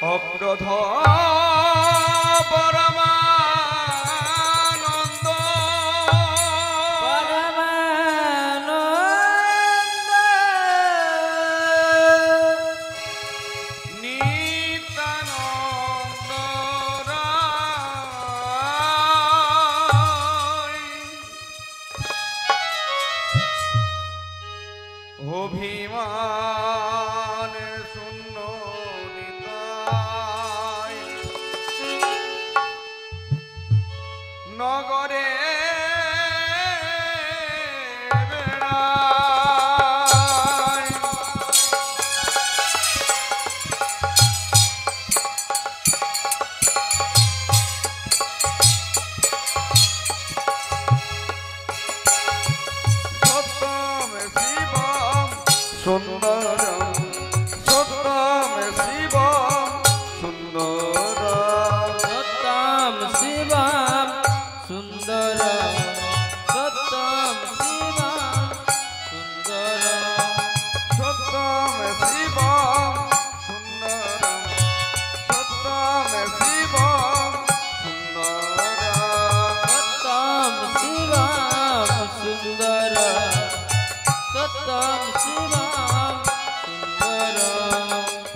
অক্রোধ পরমানন্দ নিত্যানন্দ অভিমান শূন্য নগরে বেড়ায় সত্যম শিবম সুন্দরম সত্যম শিবম সুন্দরম সত্যম শিবম সুন্দর সত্যম শিবম সুন্দর সত্যম শিবম সুন্দরম সত্যম শিবম সুন্দরম সত্যম শিবম সুন্দর সত্যম শিবম সুন্দর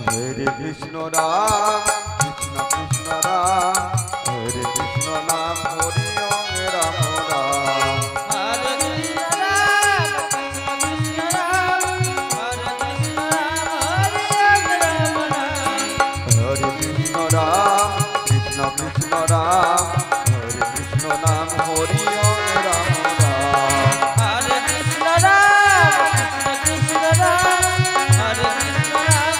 হরে কৃষ্ণ রাম কৃষ্ণ কৃষ্ণ রাম হরে কৃষ্ণ নাম হরি ওম রাম রাম হরে কৃষ্ণ রাম কৃষ্ণ রাম হরে কৃষ্ণ রাম হরে কৃষ্ণ রাম কৃষ্ণ কৃষ্ণ রাম হরে কৃষ্ণ নাম হরি ওম রাম রাম হরে কৃষ্ণ রাম কৃষ্ণ রাম হরে কৃষ্ণ রাম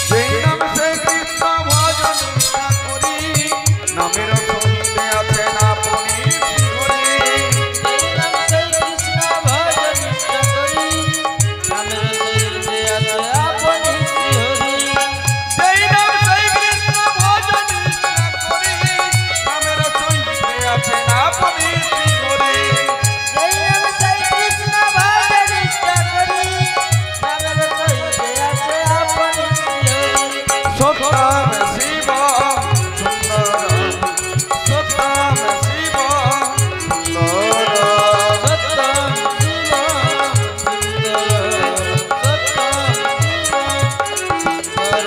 যেই নাম সে কৃষ্ণ ভজন করি নামের সঙ্গে আছেন আপনি হরি যেই নাম সেই কৃষ্ণ ভজন করি নামের সহিতে আছে আপনি হরি যেই নাম সেই কৃষ্ণ ভজন করি নামের সঙ্গে আছেন আপনি হরি যেই নাম সেই কৃষ্ণ ভজন করি নামের সহিতে আছে আপনি হরি সত্যম শিবম সুন্দরম সত্যম শিবম সুন্দরম সত্যম শিবম সুন্দর সত্যম শিবম সুন্দর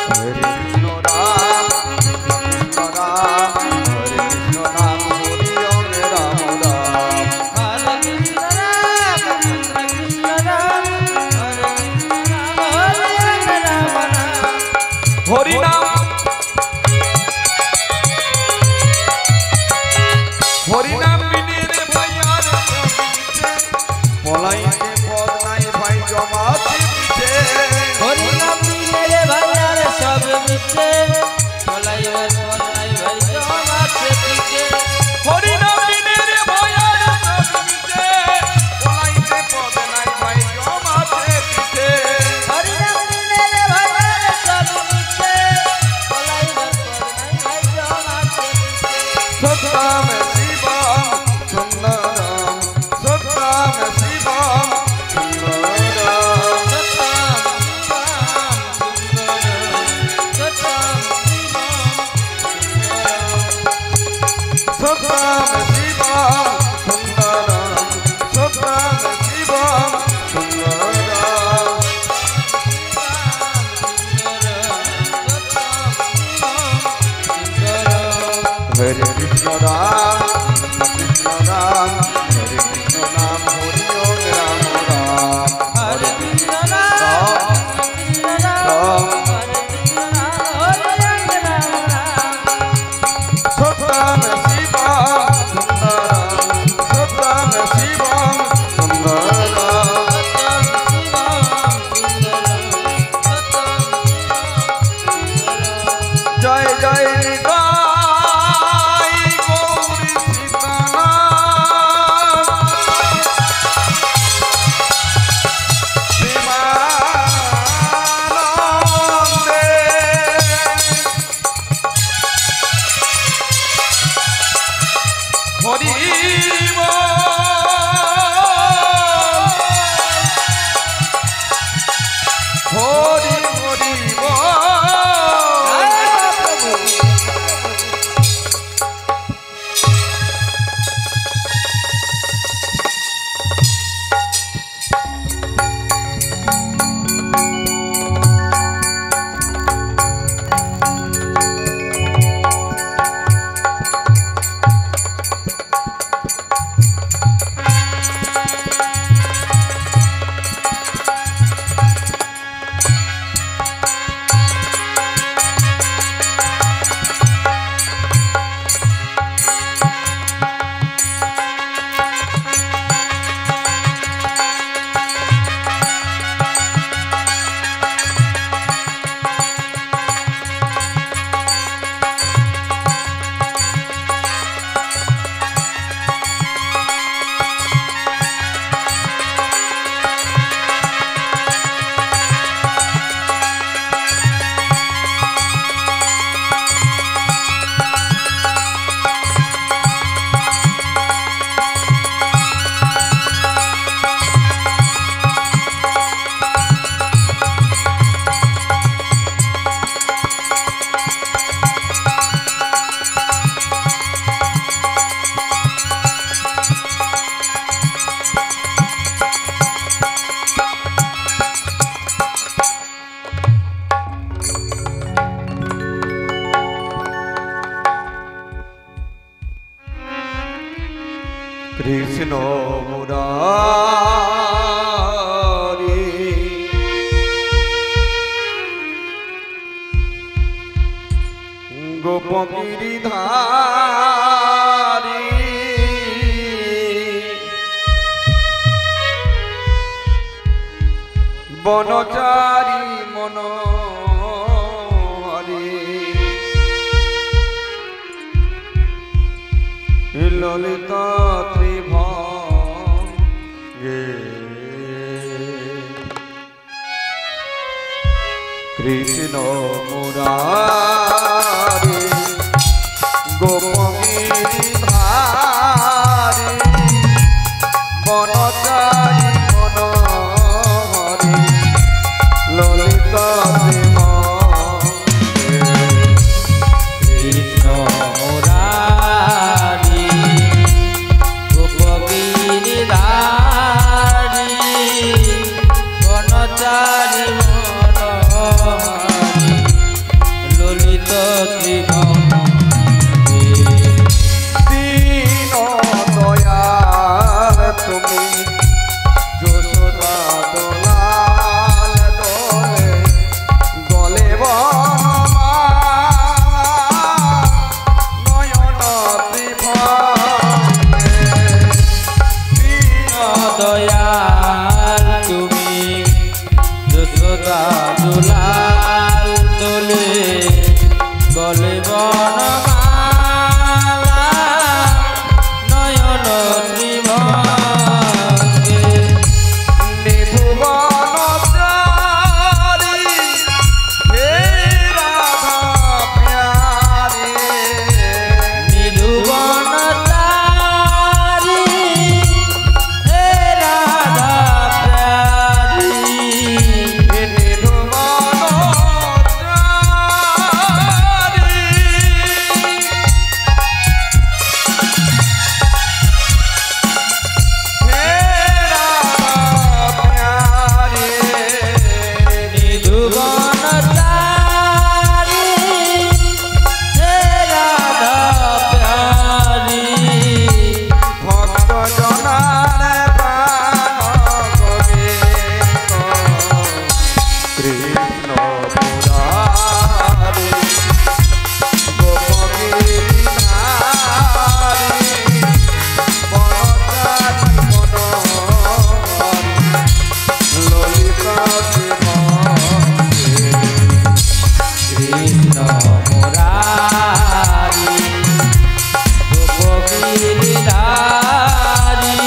হরে কৃষ্ণ রাম কৃষ্ণ রাম হরে কৃষ্ণ নাম হরি ওম রাম রাম হরে কৃষ্ণ রাম কৃষ্ণ রাম হরে কৃষ্ণ রাম হরে রাম হরি নাম হরি নাম বিনে রে ভাইয়ার পলাইতে পদ নাই ভাই জমাতে পিছে হরি নাম নিলে ভাইয়ার সব মিছে চলাইবে চলাই ভাই জমাছে পিছে হরি নাম বিনে রে ভাইয়ার সব মিছে পলাইতে পদ নাই ভাই জমাতে পিছে হরি নাম নিলে ভাইয়ার সব মিছে চলাইবে চলাই ভাই জমাছে পিছে সত্যম শিবম সুন্দরম সত্যম শিবম সুন্দরম সত্যম শিবম সুন্দর সত্যম শিবম সুন্দরম হরে কৃষ্ণ রাম কৃষ্ণ রাম হরে কৃষ্ণ নাম হরি ওম রাম রাম হরে কৃষ্ণ রাম কৃষ্ণ রাম হরে কৃষ্ণ রাম হরে রাম রাম সত্যম শিবম সুন্দরম সত্যম শিবম সুন্দরম জয় জয় নিতাই গৌর কৃষ্ণ মুরারি গোপ গিরিধারী বনচারী মনোহরি ললিত ত্রিভঙ্গে কৃষ্ণ মুরারি গোপ গিরিধারী বনচারী মনোহরি ললিত ত্রিভঙ্গে কৃষ্ণ মুরারি গোপ গিরিধারী বনচারী মনোহরি ললিত ত্রিভঙ্গে দীন দয়াল তুমি যশোদা দোলাল দোলে গলে নয়ন ত্রিভঙ্গে দীন দয়াল তুমি যশোদা দুলাল দোলে গলে বনমালা নয়ন ত্রিভঙ্গে নিভুবনচারী হে রাধা প্যারে নিধুবনচারী হে রাধা প্যারী হে নিভুবনচারী হে রাধা প্যারে নিধুবনচারী হে রাধা প্যারী ভক্ত জনার প্রাণ গোবিন্দ কৃষ্ণ মুরারি গোপ গিরিধারী বনচারী মনোহরি ললিত ত্রিভঙ্গে কৃষ্ণ মুরারি গোপ গিরিধারী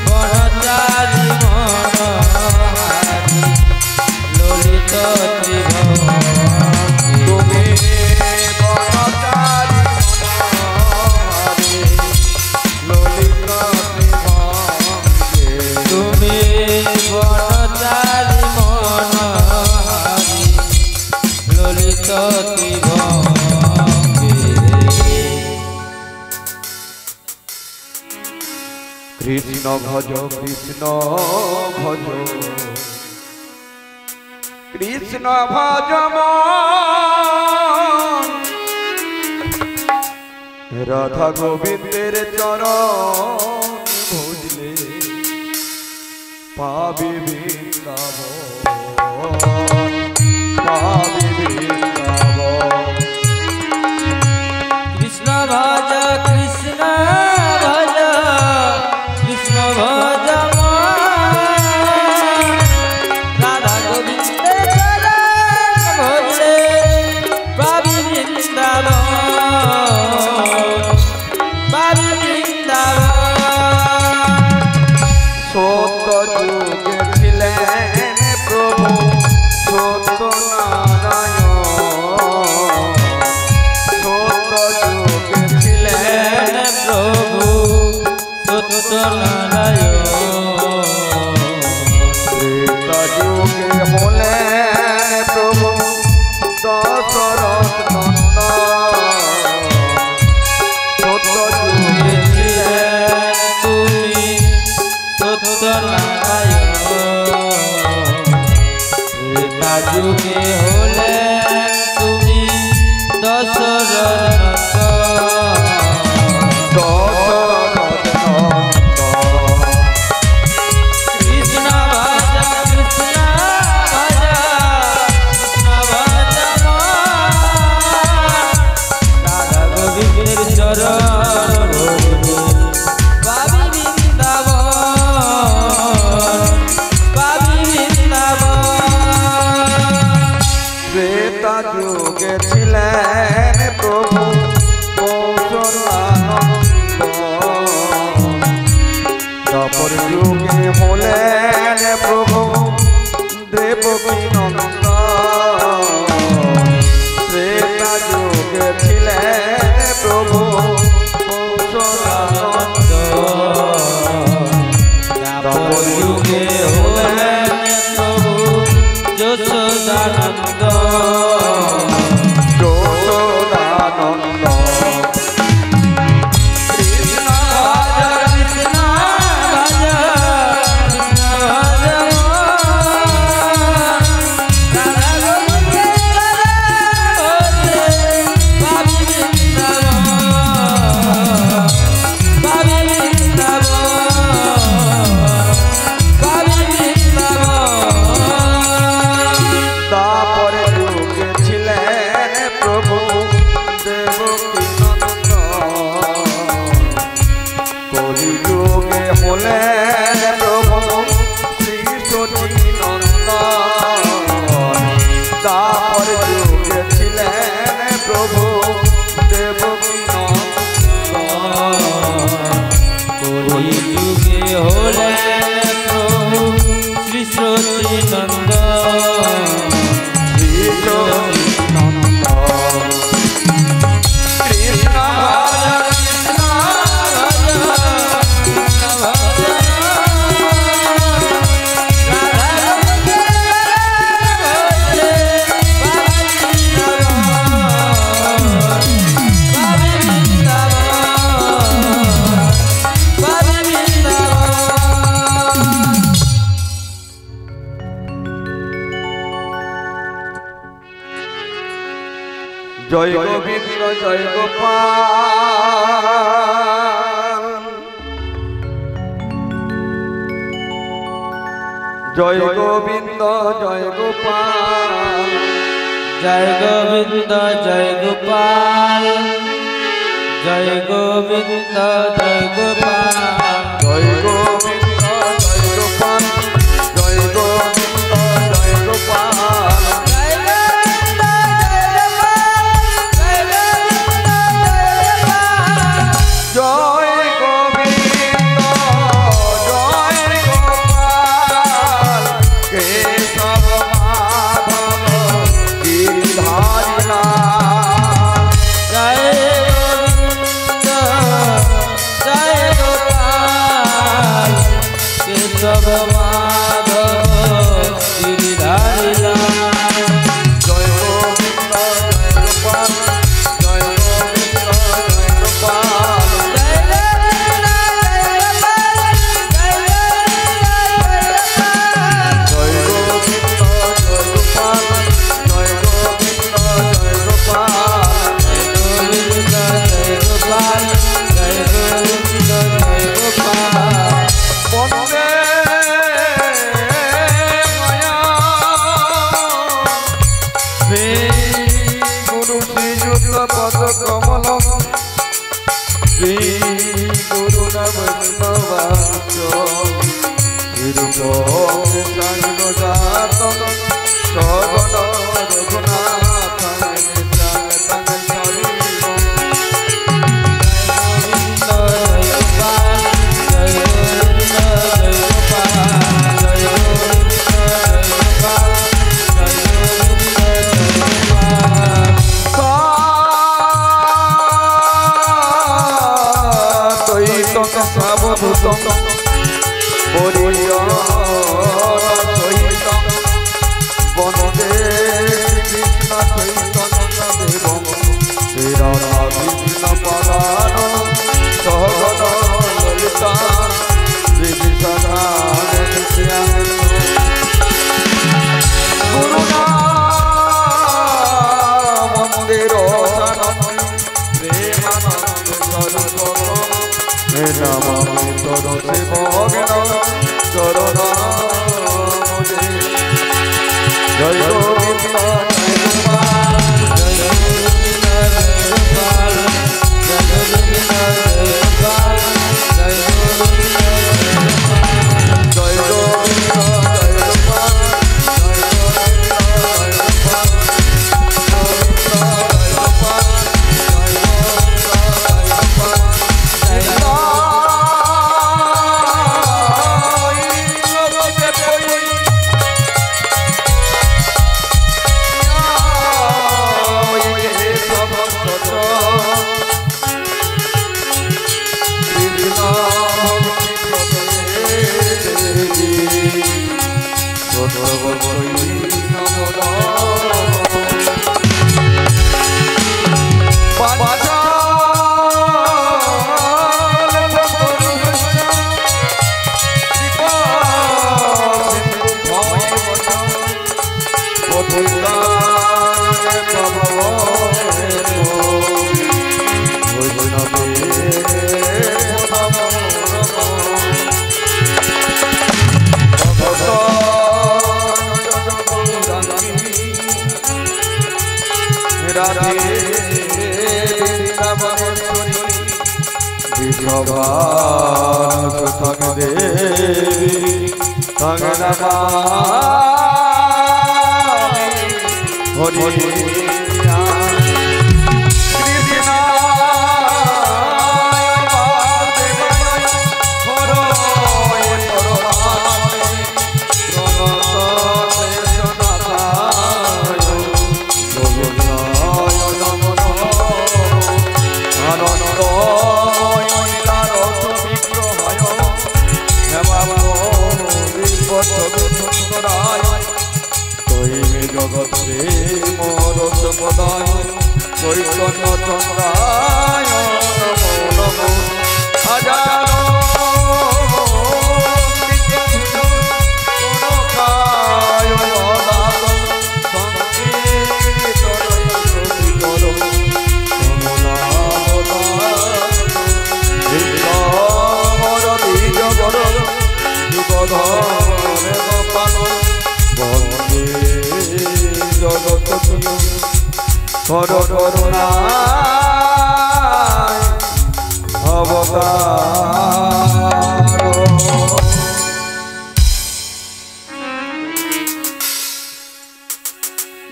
বনচারী মনোহরি ললিত ত্রিভঙ্গে তুমি বনচারী মনোহরি ললিত ত্রিভঙ্গে তুমি বনচারী মনোহরি ললিত ত্রিভঙ্গে কৃষ্ণ ভজ কৃষ্ণ ভজ কৃষ্ণ ভজ মন রাধা গোবিন্দের চরণ ভজলে পাবি বৃন্দাবন পাবি বৃন্দাবন কৃষ্ণ ভজ কৃষ্ণ ভজ কৃষ্ণ ভজ রাধা গোবিন্দ ভজলে পাবি বৃন্দাবন পাবি বৃন্দাবন সত্য যুগে ছিলেন প্রভু সত্য নারায়ণ সত্য যুগে ছিলেন প্রভু সত্যনারায়ণ ত্রেতা যুগে হলেন প্রভু দশরথ নন্দন সত্য যুগে ছিলেন তুমি সত্যনারায়ণ ত্রেতা যুগে হলে তুমি দশরথ দশরথ त्रेता युगे छिलेन प्रभु कौशलानंद द्वापर युगे हलेन प्रभु देवकी नंदन त्रेता युगे छिलेन प्रभु कौशलानंद द्वापर युगे हलेन प्रभु यशोदानंद यशोदानंद कृष्ण भज कृष्ण भज कृष्ण भज राधा गोविंद बाबी तापर युगे छिलेन प्रभु देवकी नंदन कलि युगे हलेन प्रभु श्री सती नंदन तापर युगे छिलेन प्रभु देवकी नंदन कलि युगे हलेन प्रभु श्री सती नंदन जय गोविंद जय गोपाल जय गोविंद जय गोपाल जय गोविंद जय गोपाल जय गोविंद जय गोपाल जय गोविंद जय गोपाल जय गोविंद जय गोपाल जय गोविंद जय गोपाल केशव माधव गिरिधारी लाल जय गोविंद जय गोपाल केशव माधव गिरिधारी लाल जय गोविंद जय गोपाल जय गोविंद जय गोपाल जय गोविंद जय गोपाल जय गोविंद जय गोपाल गोविंद जय गोपाल जय गोविंद जय गोपाल वंदे माया श्री गुरु श्रीयुत पद कमल श्री गुरु वैष्णवाच श्रीरूप जात सगन रघुनाथ वंदे कृष्ण चैतन्य देवं श्री राधा कृष्ण पदान सहगन ललिता श्री गुरुना मंदिर प्रेमानंद स्वरूप नमामि तदसि भगवान चरण जय गोविंद जय गोपाल जय गोविंद जय गोपाल जय गोविंद जय गोपाल जय गोविंद जय गोपाल जय गोविंद जय गोपाल जय गोविंद जय गोपाल সর্বত্রই নমো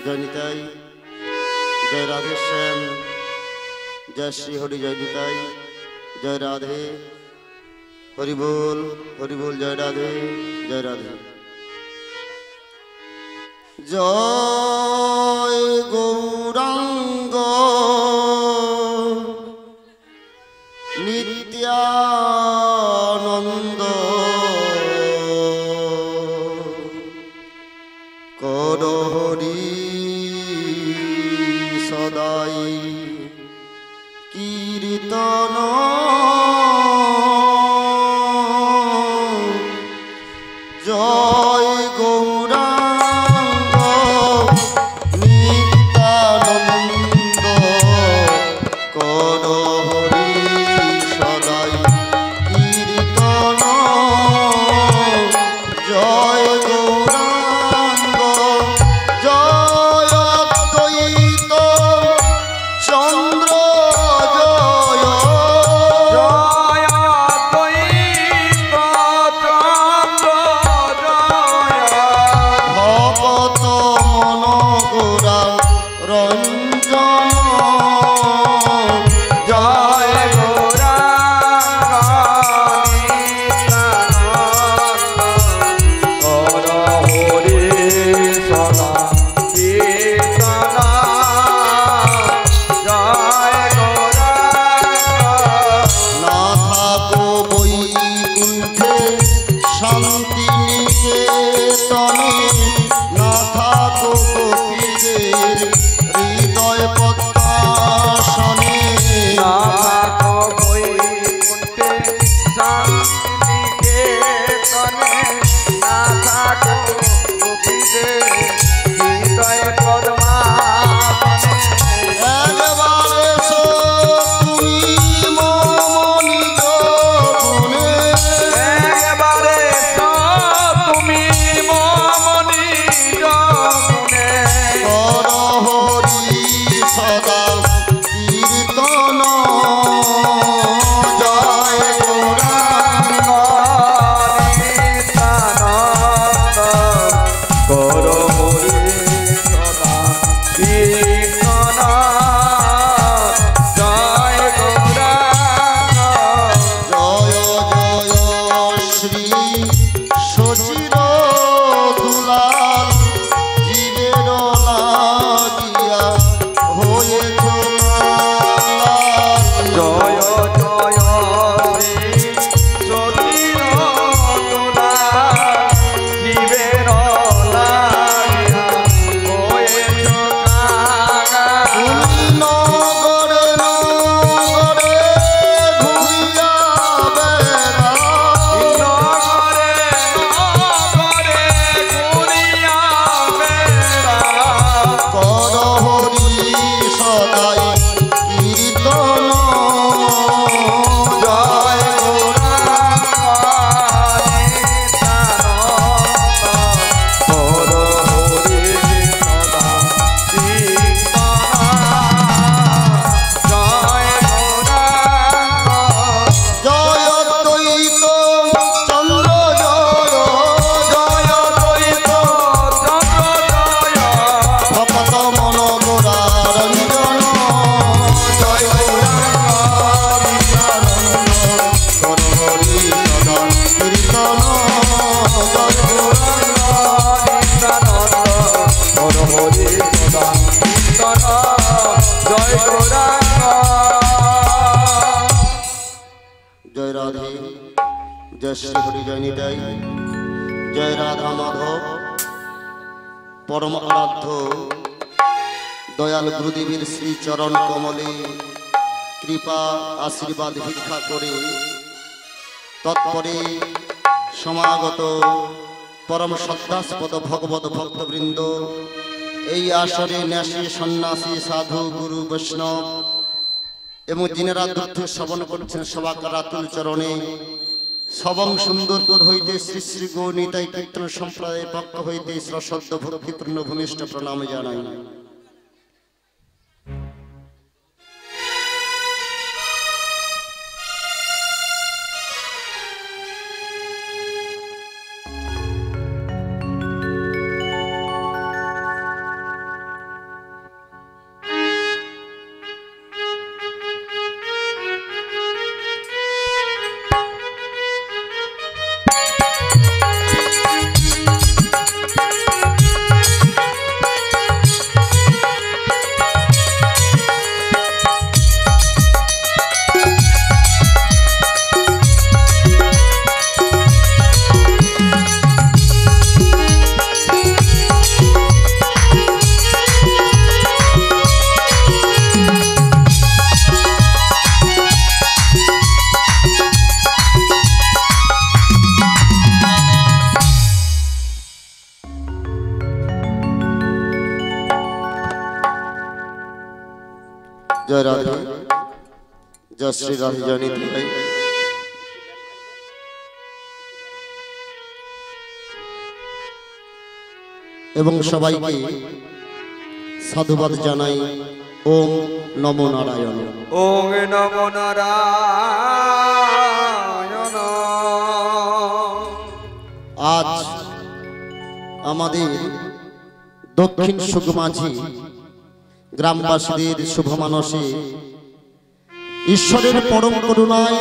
जय निताई, जय राधे श्याम, जय श्री हरि, जय निताई, जय राधे, हरि बोल, जय राधे, जय राधे। जय गौरांग नित्यानंद कर हरि सदाई कीर्तन जय गौरांग नित्यानंद कर हरि सदाई कीर्तन जय गौरांग जय अद्वैत चंद्र भगत मन गोरा रंजन जय नाथा वैकुंठे शांति निकेतने नाथा गोपीদের হৃদয় পদ্মাসনে একবারে এসো তুমি মম নিজ গুণে কর হরি সদাই জয় গৌরাঙ্গ জয় রাধে জয় শ্রী হরি জয় নিতাই জয় রাধা মাধব পরম আরাধ্য দয়াল গুরুদেবের শ্রী চরণ কমলে কৃপা আশীর্বাদ ভিক্ষা করে তৎপরে সমাগত পরম শ্রদ্ধাস্পদ ভগবত ভক্তবৃন্দ এই আসরে ন্যাসী সন্ন্যাসী সাধু গুরু বৈষ্ণব এবং যিনারা দুঃখ শ্রবণ করছেন সবাকার আতুল চরণে সবং সুন্দরপুর হইতে শ্রী শ্রী গৌনিতাই কীর্তন সম্প্রদায়ের পক্ষ হইতে সশ্রদ্ধ ভক্তিপূর্ণ ভূমিষ্ঠ প্রণাম জানাই। জয় রাধে জয় শ্রী রাধে জয় নিতাই। এবং সবাইকে সাধুবাদ জানাই। ওম নমো নারায়ণ। ওম নমো নারায়ণ। আজ আমাদের দক্ষিণ সুগমাঝি গ্রামবাসীদের শুভ মানসে ঈশ্বরের পরম করুণায়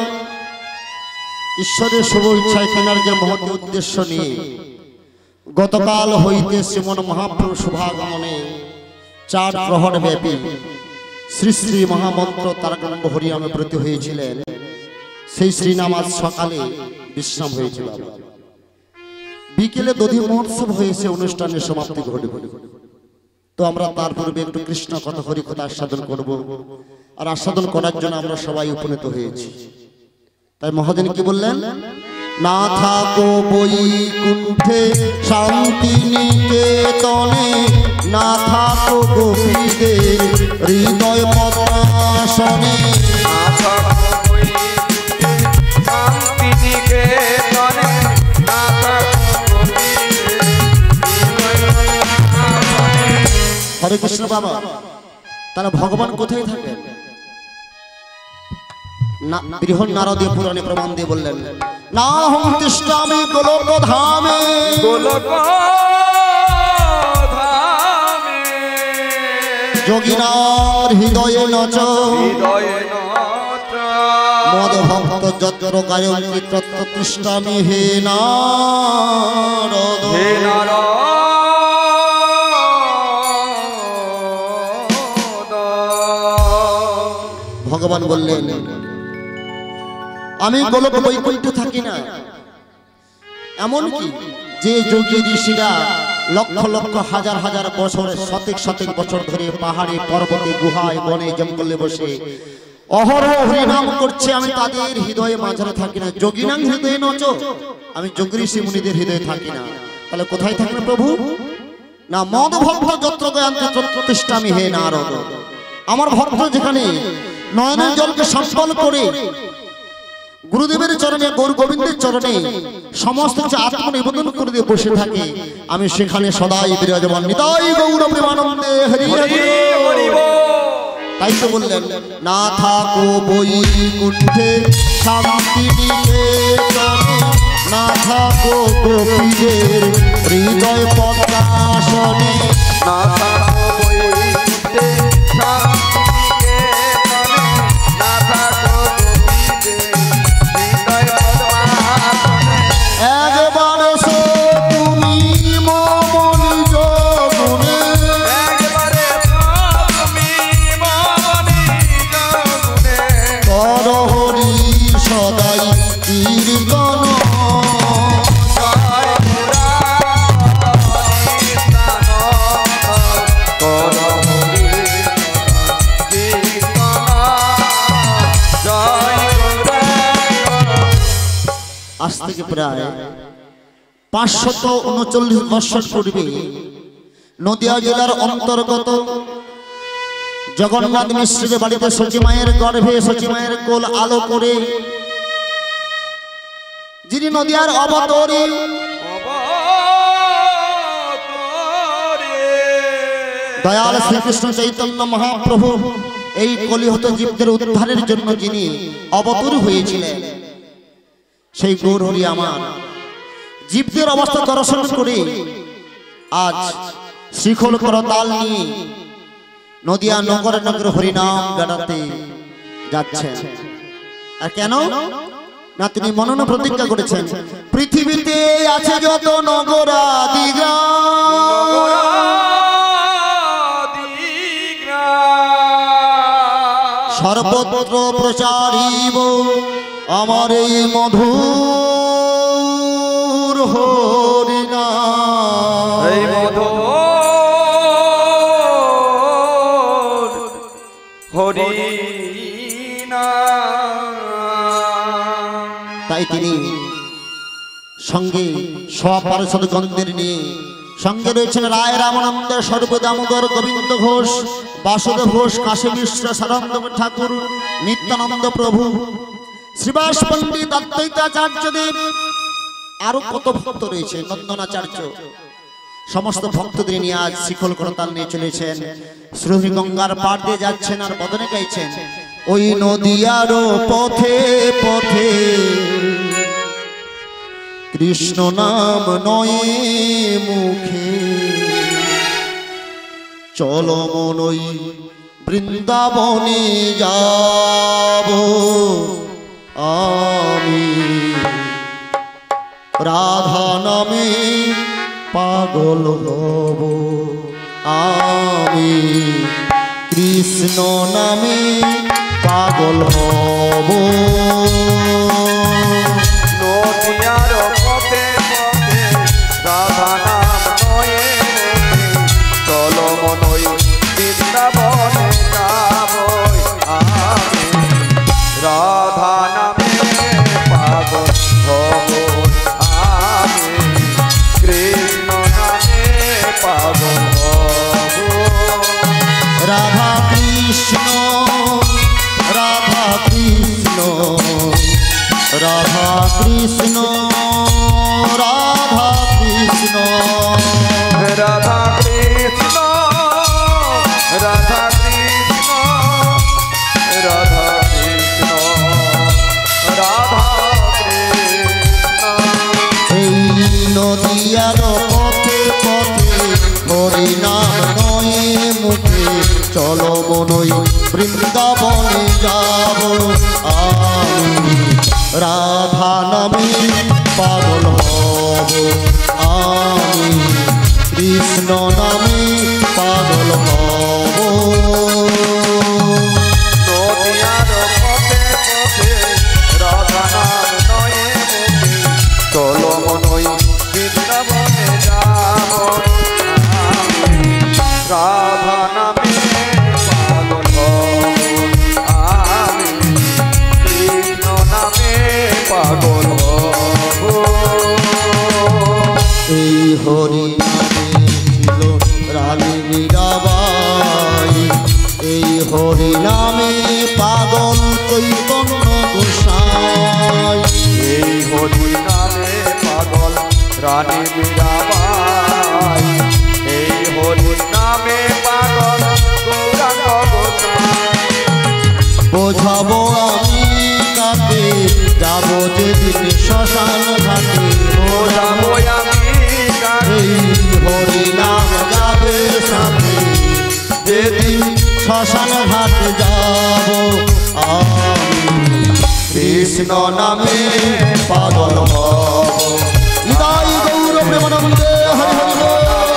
ঈশ্বরের শুভ ইচ্ছায় কেনার যে মহৎ উদ্দেশ্য নিয়ে গতকাল হইতে শ্রীমন মহাপ্রভু শুভাগমনে 4 প্রহর ব্যাপী শ্রী শ্রী মহামন্ত্র তারকাম্ব হরিনামে ব্রতী হয়েছিলেন। সেই শ্রীনাম আজ সকালে বিশ্রাম হয়েছিল। বিকেলে দধি মহোৎসব হয়েছে, অনুষ্ঠানের সমাপ্তি ঘটবে। তো আমরা তার পূর্বে একটু কৃষ্ণ কথা হরি কথা আস্বাদন করব। আর আস্বাদন করার জন্য আমরা সবাই উপনীত হয়েছি। তাই মহাজন কি বললেন, না থাকো বৈকুণ্ঠে শান্তি নিকেতনে, না থাকো গোপীদের হৃদয় পদ্মাসনে, না থাকো বৈকুণ্ঠে শান্তি নিকেতনে, না থাকো গোপীদের হৃদয় পদ্মাসনে। হরে কৃষ্ণ বাবা, তারা ভগবান কোথায় থাকেন? বৃহৎ নারদীয় পুরাণে প্রমাণ দিয়ে বললেন, না হম তিষ্ঠামি গোলক ধামে, গোলক ধামে, যোগিনার হৃদয়ে নচ, হৃদয়ে নচ, মদ ভক্ত যত্র গায়ন্তি তত্র তিষ্ঠামি হে নারদ। হে নারদ। ভগবান বললেন, আমি গোলক বৈকুণ্ঠে থাকি না। এমনকি যে যোগী ঋষিরা লক্ষ লক্ষ হাজার হাজার বছর শতেক শতেক বছর ধরে পাহাড়ে পর্বতে গুহায় বনে জঙ্গলে বসে অহরহ হরিনাম করছে, আমি তাদের হৃদয়ে মাঝারে থাকি না। যোগিনাং হৃদয়ে নচ, আমি যোগী ঋষি মুনিদের হৃদয়ে থাকি না। তাহলে কোথায় থাকেন প্রভু? না মদ ভক্ত যত্র গয়ান্তি তত্র তিষ্ঠামি হে নারদ। আমার ভক্ত যেখানে নয়নের জলকে সম্পল করে গুরুদেবের চরণে গৌর গোবিন্দের চরণে সমস্ত কিছু আত্মনিবেদন করে দিয়ে বসে থাকে, আমি সেখানে সদাই বিরাজমান। নিতাই গৌর প্রেমানন্দে হরি হরি বল। তাই তো বললেন, না থাকো বৈকুণ্ঠে শান্তি নিকেতনে, না থাকো গোপীদের হৃদয় পদ্মাসনে, না থাকো বৈকুণ্ঠে শান্তি নিকেতনে, না থাকো গোপীদের হৃদয় পদ্মাসনে। একবার সো তুমি মম নিজ গুণে, একবারে তুমি আজ থেকে প্রায় 539 বছর পূর্বে নদিয়া জেলার অন্তর্গত জগন্নাথ মিশ্রের বাড়িতে সচী মায়ের গর্ভে সচী মায়ের কোল আলো করে যিনি নদিয়ার অবতরী দয়াল শ্রীকৃষ্ণ চৈতন্য মহাপ্রভু এই কলিহত জীবদের উদ্ধারের জন্য যিনি অবতর হয়েছিলেন, সেই গৌর হরি আমার জীবদের অবস্থা দর্শন করে আজ শিখল করতাল নিয়ে নদিয়া নগরে নগরে হরিনাম গাড়াতে যাচ্ছেন। আর কেন না, তিনি মনন প্রতিজ্ঞা করেছেন, পৃথিবীতে আছে যত নগরাদি সর্বত্র প্রচারিব আমার এই মধুর হরিনাম। এই মধুর হরিনাম। তাই তিনি সঙ্গে সপার্ষদ গণদের নিয়ে সঙ্গে রয়েছেন রায় রামানন্দ, সর্বদামোদর, গোবিন্দ ঘোষ, বাসুদেব ঘোষ, কাশী মিশ্র, সারন্দ ঠাকুর, নিত্যানন্দ প্রভু, শ্রীবাস পণ্ডিত, অদ্বৈতাচার্যদেব, আরো কত ভক্ত রয়েছে, নন্দনাচার্য, সমস্ত ভক্তদের নিয়ে আজ শিখল করতাল নিয়ে চলেছেন। শ্রী গঙ্গার পাড় দিয়ে যাচ্ছেন আর বদনে গাইছেন, ওই নদিয়ার পথে পথে কৃষ্ণ নাম নয়ে মুখে, চলো মনই বৃন্দাবনে যাব আমি, রাধা নামে পাগল হব আমি, কৃষ্ণ নামে পাগল হব। নদিয়ার পথে পথে রাধা নাম নয়ে চলো মনই বৃন্দাবনে যাব আমি, রাধা নামে পাগল হব আমি, কৃষ্ণ নামে পাগল হব। রাধা কৃষ্ণ রাধা কৃষ্ণ রাধা কৃষ্ণ রাধা কৃষ্ণ রাধা কৃষ্ণ রাধা কৃষ্ণ রাধা কৃষ্ণ রাধা কৃষ্ণ। এই নদিয়ার পথে পথে হরিনাম নয়ে মুখে, চলো মনই বৃন্দাবনে যাব আমি, রাধা নামে পাগল হব আমি, কৃষ্ণ নামে পাগল হব। নদিয়ার পথে পথে রাধা নাম নয়ে মুখে চলো মনই বৃন্দাবনে যাব আমি, রাধা নামে পাগল হব আমি, কৃষ্ণ নামে পাগল হব। এই হরি নামে ছিল রানী মীরাবাই, এই হরি নামে পাগল চৈতন্য গোসাই, এই হরি নামে পাগল রানী মীরাবাই, এই হরি নামে পাগল গৌরাঙ্গ গোসাই। বোঝাবো আমি কাকে যাব যেদিন শ্মশান ঘাটে, বোঝাবো আমি কাকে এই হরি নাম যাবে সাথে, যেদিন শ্মশান ঘাট যাব আমি, কৃষ্ণ নামে পাগল হব। নিতাই গৌর প্রেমানন্দে হরি হরি বল।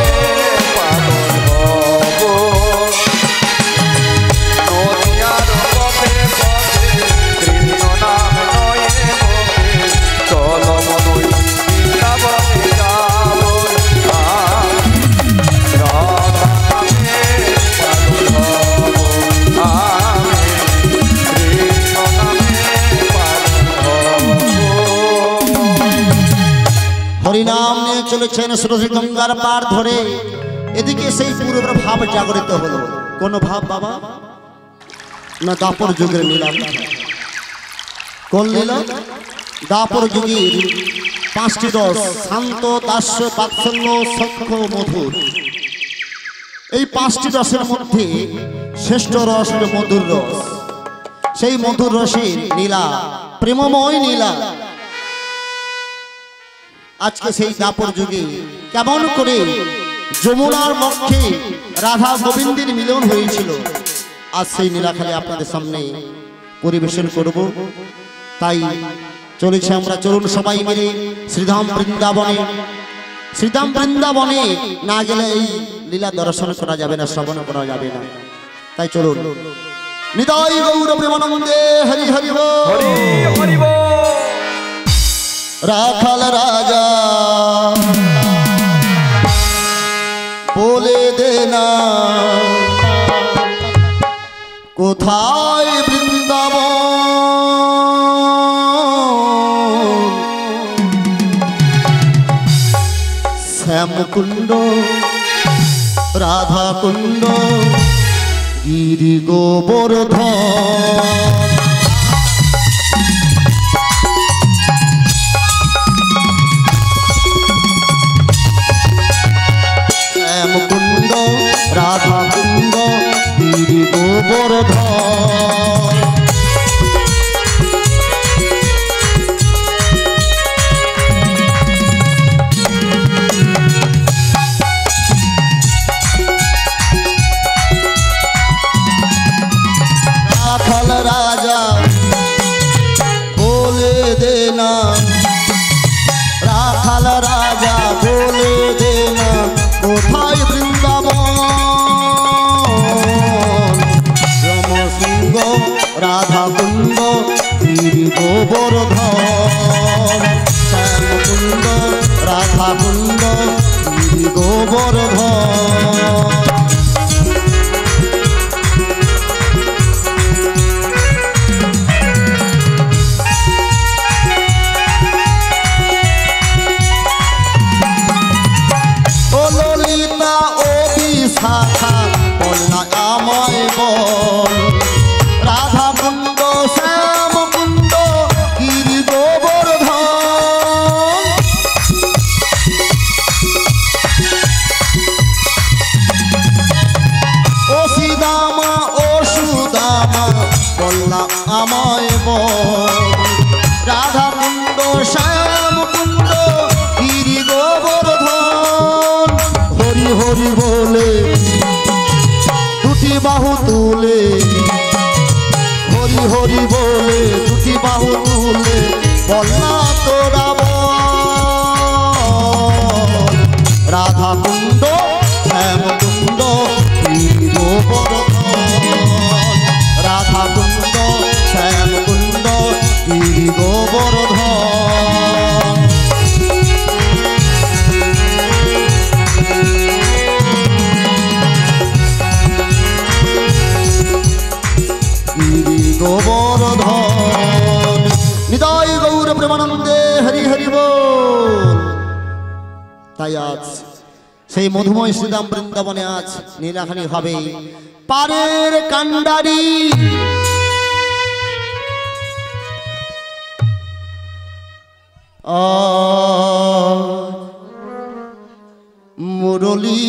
পাগল হব। নদিয়ার পথে পথে কৃষ্ণ নাম নয়ে মুখে চলো মনই বৃন্দাবনে যাব আমি, রাধা নামে পাগল হব আমি, কৃষ্ণ নামে পাগল হব। চলেছেন সুরভি গঙ্গার পার ধরে। এদিকে সেই পূর্বের ভাব জাগরিত হলো। কোন ভাব বাবা? না দাপর যুগের লীলা। কোন লীলা? দাপর যুগের 5টি রস, শান্ত, দাস্য, বাৎসল্য, সখ্য, মধুর। এই 5টি রসের মধ্যে শ্রেষ্ঠ রস হল মধুর রস। সেই মধুর রসের লীলা, প্রেমময় লীলা। আজকে সেই দাপর যুগে কেমন করে যমুনার বক্ষে রাধা গোবিন্দের মিলন হয়েছিল, আজ সেই লীলাখালি আপনাদের সামনে পরিবেশন করব। তাই চলেছে আমরা, চলুন সবাই মিলে শ্রীধাম বৃন্দাবনে। শ্রীধাম বৃন্দাবনে না গেলে এই লীলা দর্শন করা যাবে না, শ্রবণ করা যাবে না। তাই চলুন। নিতাই গৌর প্রেমানন্দে হরি হরি বল। হরি হরি বল। রাখাল রাজা বলে দে না কোথায় বৃন্দাবন, শ্যামকুণ্ড, রাধাকুণ্ড, গিরি গোবর্ধন। শ্যামকুণ্ড, রাধাকুণ্ড, গিরি গোবর্ধন। রাখাল রাজা বলে দে না, রাখাল রাজা বলে দে না কোথায় বৃন্দাবন, রমসিংহ, রাধাকুণ্ড, গিরি গোবর্ধন। শ্যামকুণ্ড, রাধাকুণ্ড, গিরি গোবর্ধন। শাখা বলনা আমায় বল, রাধাকুণ্ড, শ্যামকুণ্ড, গিরি গোবর্ধন। ও শ্রীদামা, ও সুদামা বলনা আমায় বল, রাধাকুণ্ড, শ্যামকুণ্ড, গিরি গোবর্ধন। হরি হরি বলে দুটি বাহু তুলে, হরি হরি বলে দুটি বাহু তুলে বলনা তোরা বল, রাধাকুণ্ড, শ্যামকুণ্ড, গিরি গোবর্ধন। রাধাকুণ্ড, শ্যামকুণ্ড, গিরি গোবর্ধন। গোবর্ধন। নিতাই গৌর প্রেমানন্দে হরি হরি বল। তাই আজ সেই মধুময় শ্রীধাম বৃন্দাবনে আজ লীলাখানি হবে। পারের কান্ডারি মুরলী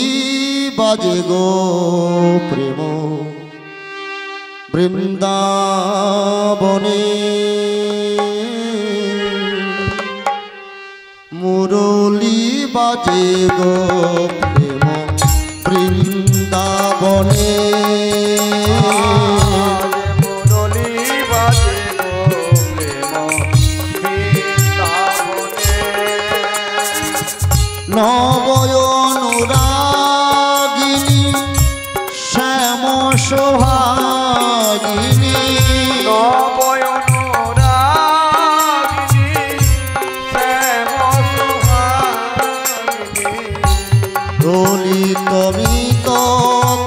বাজে গো প্রেম বৃন্দাবনে, মুরলী বাজে গো প্রেম বৃন্দাবনে, মুরলী বাজে গো প্রেম বৃন্দাবনে। নবয়নুরাগিনী শ্যাম সোহাগিনী, নবয়নুরাগিনী শ্যাম সোহাগিনী। দলিত মিত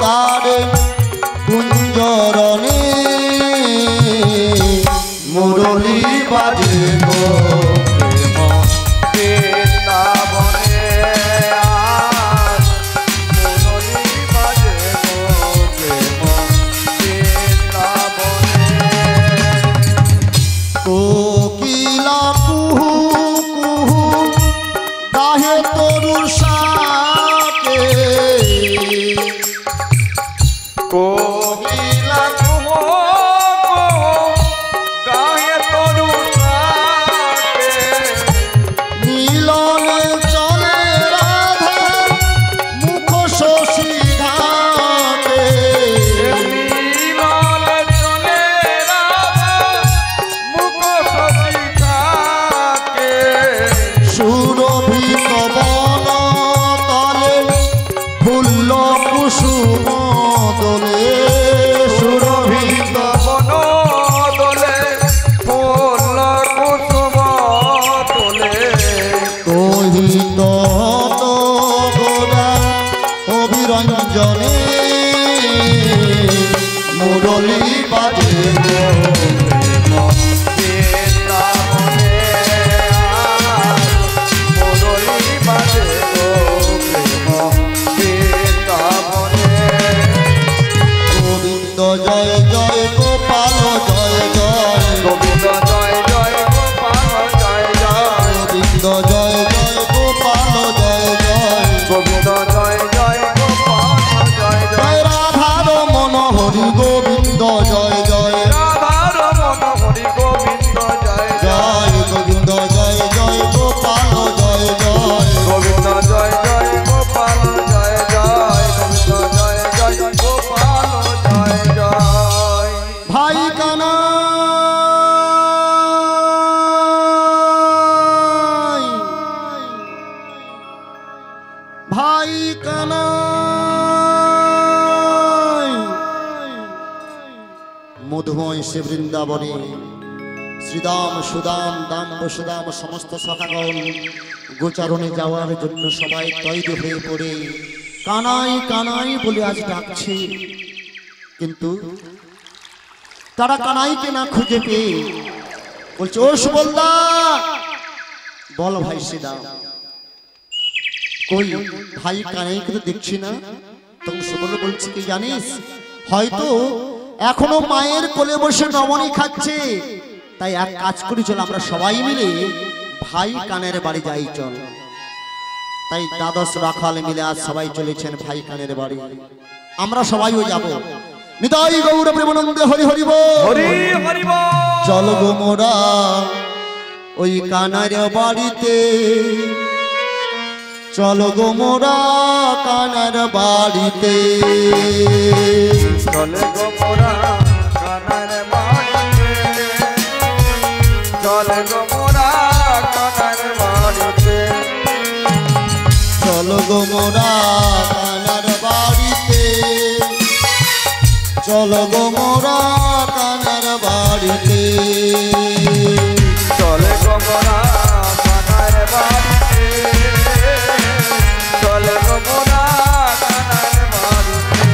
তারে কুঞ্জরণে, মুরলী বাজে গো প্রেম বৃন্দাবনে। জয় গোপাল জয় জয় গোবিন্দ জয় জয় গোপাল জয় জয় গোবিন্দ জয় জয় গোপাল জয় জয় গোবিন্দ জয় জয় গোপাল জয় জয় জয় রাধার মনোহরি গোবিন্দ জয় জয় রাধার মনোহরি গোবিন্দ জয় জয় জয় গোবিন্দ জয় জয় গোপাল জয় জয় গোবিন্দ জয় জয় গোপাল জয় জয় গোবিন্দ জয় জয় গোপাল জয় জয় ভাই কানাই ভাই কানাই মধুময় সে বৃন্দাবনে শ্রীদাম সুদাম দাম বসুদাম সমস্ত সখাগণ গোচারণে যাওয়ার জন্য সবাই তৈরি হয়ে পড়ে কানাই কানাই বলে আজ ডাকছে, কিন্তু তারা কানাইকে না খুঁজে পেয়ে বলছে ও সুবলদা বল ভাই শ্রীদাম কই ভাই কানাইকে তো দেখছি না। তখন সুবল বলছে কি জানিস, হয়তো এখনো মায়ের কোলে বসে নবনী খাচ্ছে, তাই এক কাজ করি চল আমরা সবাই মিলে ভাই কানের বাড়ি যাই চল। তাই দ্বাদশ রাখাল মিলে আজ সবাই চলেছেন ভাই কানের বাড়ি, আমরা সবাইও যাব। নিতাই গৌর প্রেমানন্দে হরি হরি বল হরি হরি বল চল গো মোরা ওই কানার বাড়িতে, চল গো মোরা কানার বাড়িতে। চলে গো মোরা কানার বাড়িতে চলে গো মোরা কানার বাড়িতে চল গো মোরা কানার বাড়িতে, চল গো মোরা কানার বাড়িতে। চলে গো মোরা কানার বাড়িতে চলে গো মোরা কানার বাড়িতে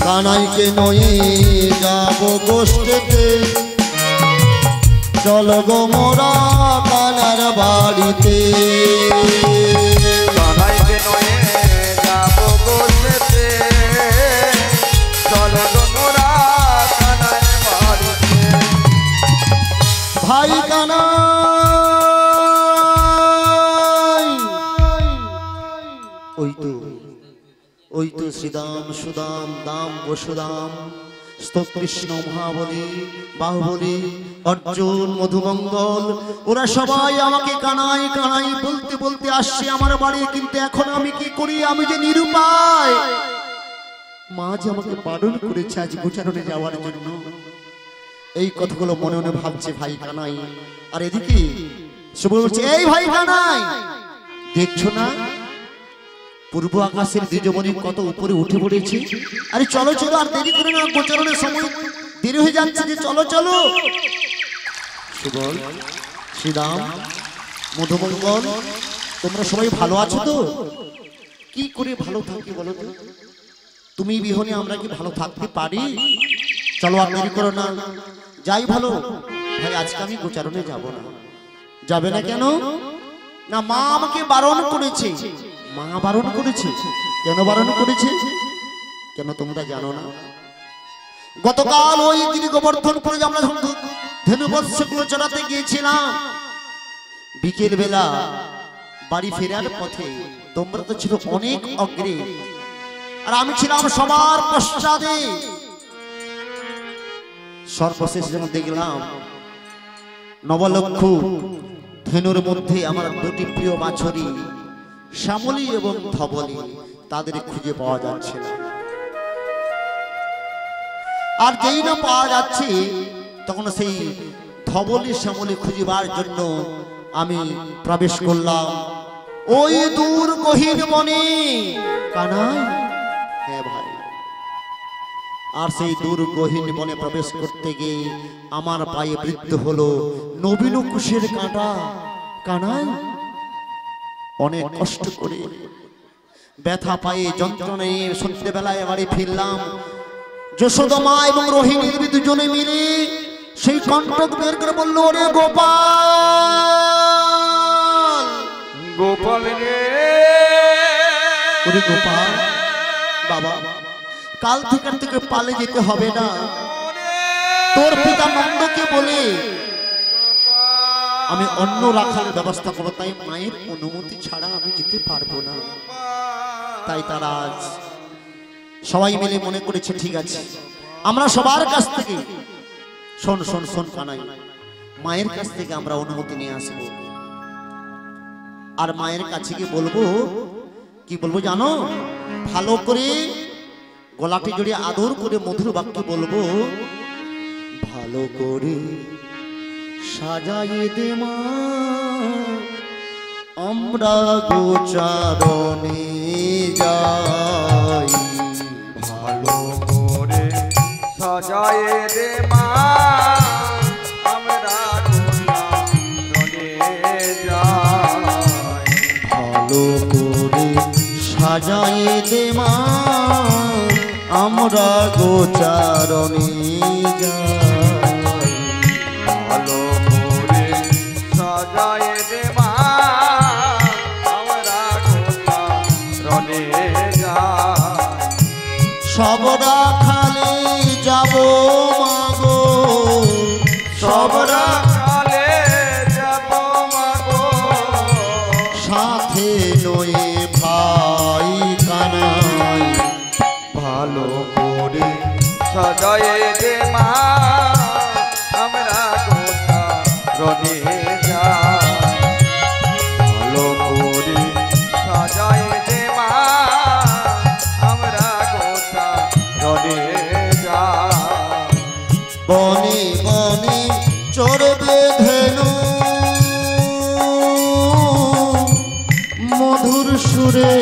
কানাইকে নয়ে যাব গোষ্ঠীতে, চল গো মোরা কানার বাড়িতে। কানাইকে নয়ে যাব গোষ্ঠীতে চলে গো মোরা কানার বাড়িতে ভাই কানাই ওই তো শ্রীদাম সুদাম দাম বসুদাম স্তকৃষ্ণ মহাবলী বাহুবলী অর্জুন মধুমঙ্গল ওরা সবাই আমাকে কানাই কানাই বলতে বলতে আসছে আমার বাড়ি, কিন্তু এখন আমি কি করি, আমি যে নিরুপায়। মা যে আমাকে বারণ করেছে আজ গোচারণে যাওয়ার জন্য, এই কথাগুলো মনে মনে ভাবছে ভাই কানাই। আর এদিকে সুবল বলছে এই ভাই কানাই দেখছো না পূর্ব আকাশের দ্বিজমণি কত উপরে উঠে পড়েছে, আরে চলো চলো আর দেরি করে না, গোচারণের সময় দেরি হয়ে যাচ্ছে, যে চলো চলো। সুবল শ্রীরাম মধুমঙ্গল তোমরা সবাই ভালো আছো তো? কি করে ভালো থাকি বলো তো, তুমি বিহনে আমরা কি ভালো থাকতে পারি? চলো আর দেরি করো না, যাই ভালো। ভাই আজকে আমি গোচারণে যাব না। যাবে না কেন? না মা আমাকে বারণ করেছে। মা বারণ করেছে? কেন বারণ করেছে? কেন তোমরা জানো না? গতকাল ওই গিরি গোবর্ধনপুরে আমরা ধেনুবৎসগুলো চড়াতে গিয়েছিলাম, বিকেল বেলা বাড়ি ফেরার পথে তোমরা তো ছিল অনেক অগ্রে আর আমি ছিলাম সবার পশ্চাতে। সর্বশেষ যখন দেখলাম নবলক্ষ ধেনুর মধ্যে আমার দুটি প্রিয় বাছুরি শ্যামলী এবং ধবলী, তাদের খুঁজে পাওয়া যাচ্ছে না। আর যেই না পাওয়া যাচ্ছে তখন সেই ধবলী শ্যামলী খুঁজিবার জন্য আমি প্রবেশ করলাম ওই দূর গহীন বনে। কানাই, হ্যাঁ ভাই, আর সেই দূর গহীন বনে প্রবেশ করতে গিয়ে আমার পায়ে বৃদ্ধ হলো নবীন কুশের কাঁটা। কানাই, অনেক কষ্ট করে ব্যথা পায়ে যন্ত্রণায় সন্ধ্যেবেলায় বাড়ি ফিরলাম। যশোদা মা এবং রোহিণী দেবী দুজনে মিলে সেই কণ্ঠক বের করে বললো, ওরে গোপাল, গোপাল রে, ওরে গোপাল বাবা, কাল থেকে পালে যেতে হবে না। তোর পিতা নন্দকে বলে আমি অন্য রাখার ব্যবস্থা করবো, তাই মায়ের অনুমতি ছাড়া আমি যেতে পারবো না। তাই তারা আজ সবাই মিলে মনে করেছে ঠিক আছে, আমরা সবার কাছ থেকে শোন শোন শোন কানাই, মায়ের কাছ থেকে আমরা অনুমতি নিয়ে আসবো। আর মায়ের কাছে গিয়ে বলবো, কি বলবো জানো, ভালো করে গলাটি জড়িয়ে আদর করে মধুর বাক্য বলবো, ভালো করে সাজাইয়ে দে মা আমরা গোচারণে যাই। ভালো করে সাজায়ে দে মা আমরা গোচারণে যাই। ভালো করে সাজাইয়ে দে মা আমরা গোচারণে যাই। ভালো করে সাজায়ে দে মা আমরা গোচারণে যাই। সবরা খালে যাব মাগো, সবরা কালে যাব মাগো, সাথে নয়ে ভাই কানাই। ভালো করে সাজায়ে দে মা আমরা গোচারণে যাই। ভালো করে সাজায়ে দে মা আমরা গোচারণে যাই। বনে বনে চড়বে ধেনু মধুর সুরে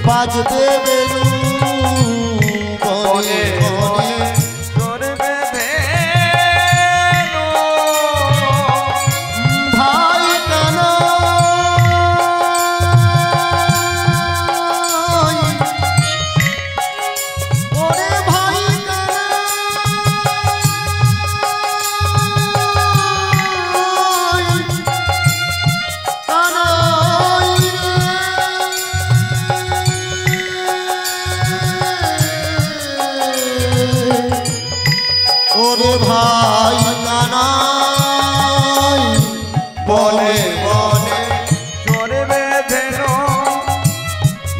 বাজবে বেনু। বনে বনে চড়বে ধেনু ভাই কানাই, ওরে ভাই কানাই, কানাই রে। ওরে ভাই কানাই, বনে বনে চড়বে ধেনু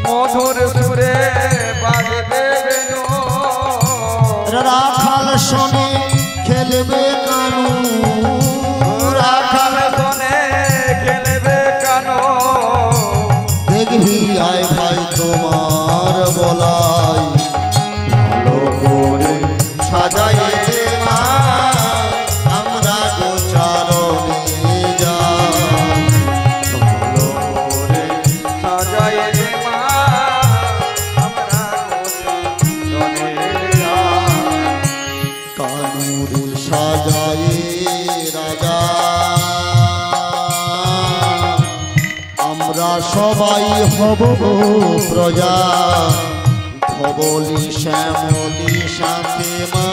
মধুর সুরে বাজবে বেনু। রাখাল শোনে খেলবে কানু, রাখাল শোনে খেলবে কানো। দেখবি আয় ভাই তোমার বলাই। ভালো করে সাজাইয়ে দে মা আমরা গোচারণে যাই। ভালো করে সাজায়ে দে মা আমরা গোচারণে যাই। কানুরে সাজায়ে রাজা আমরা সবাই হব প্রজা। ধবলি শ্যামলি সাথে মা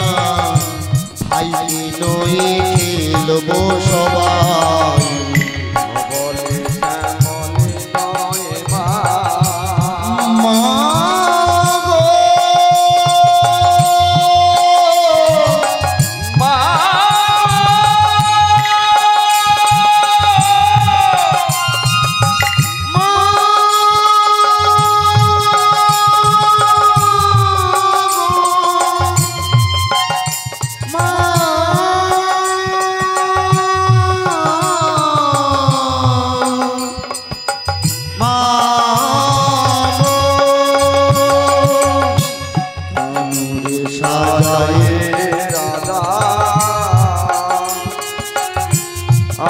ভাইকে নয়ে খেলবো সবাই। বলে শ্যামলে নয় মা মা গো মা মা সাজায়ে রাধা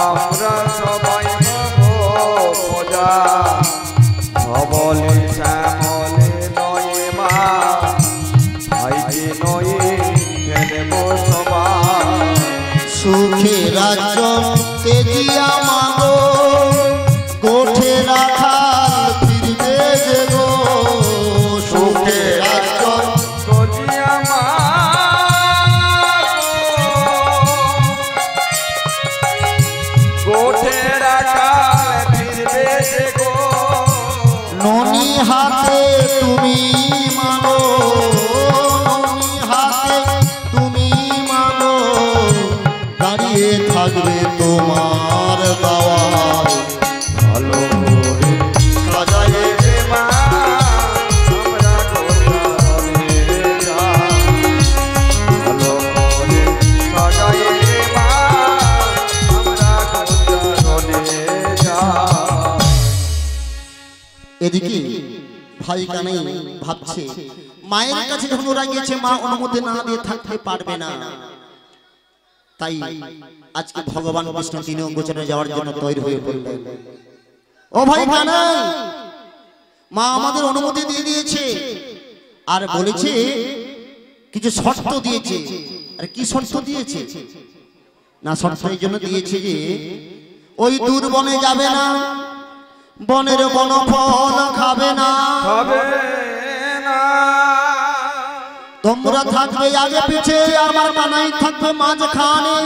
আমরা সবাই হব প্রজা। ধবলে শ্যামলে নয় মা ভাইকে নয়ে খেলব সবাই। সুখে রাজ্য তেজিয়া মাগো গোঠে রাখাল ফিরবে যে গো। সুখে রাজ্য সজিয়া মা গোঠে রাখাল ফিরবে যে গো। ননি হাতে তুমি মাগো, এদিকে ভাই কানাই ভাবছে মায়ের কাছে যখন ওরা গিয়েছে মা অনুমতি না দিয়ে থাকতে পারবে না, তাই আজকে ভগবান কৃষ্ণ তিনিও গোচরে যাওয়ার জন্য তৈরি হয়ে পড়লেন। ও ভাই কানাই, মা আমাদের অনুমতি দিয়ে দিয়েছে আর বলেছে কিছু শর্ত দিয়েছে। আর কি শর্ত দিয়েছে না, শর্ত এই জন্য দিয়েছে যে ওই দূর বনে যাবে না, বনের বনফল খাবে না, তোমরা থাকবে আগে পিছে, আমার কানাই থাকবে মাঝখানে,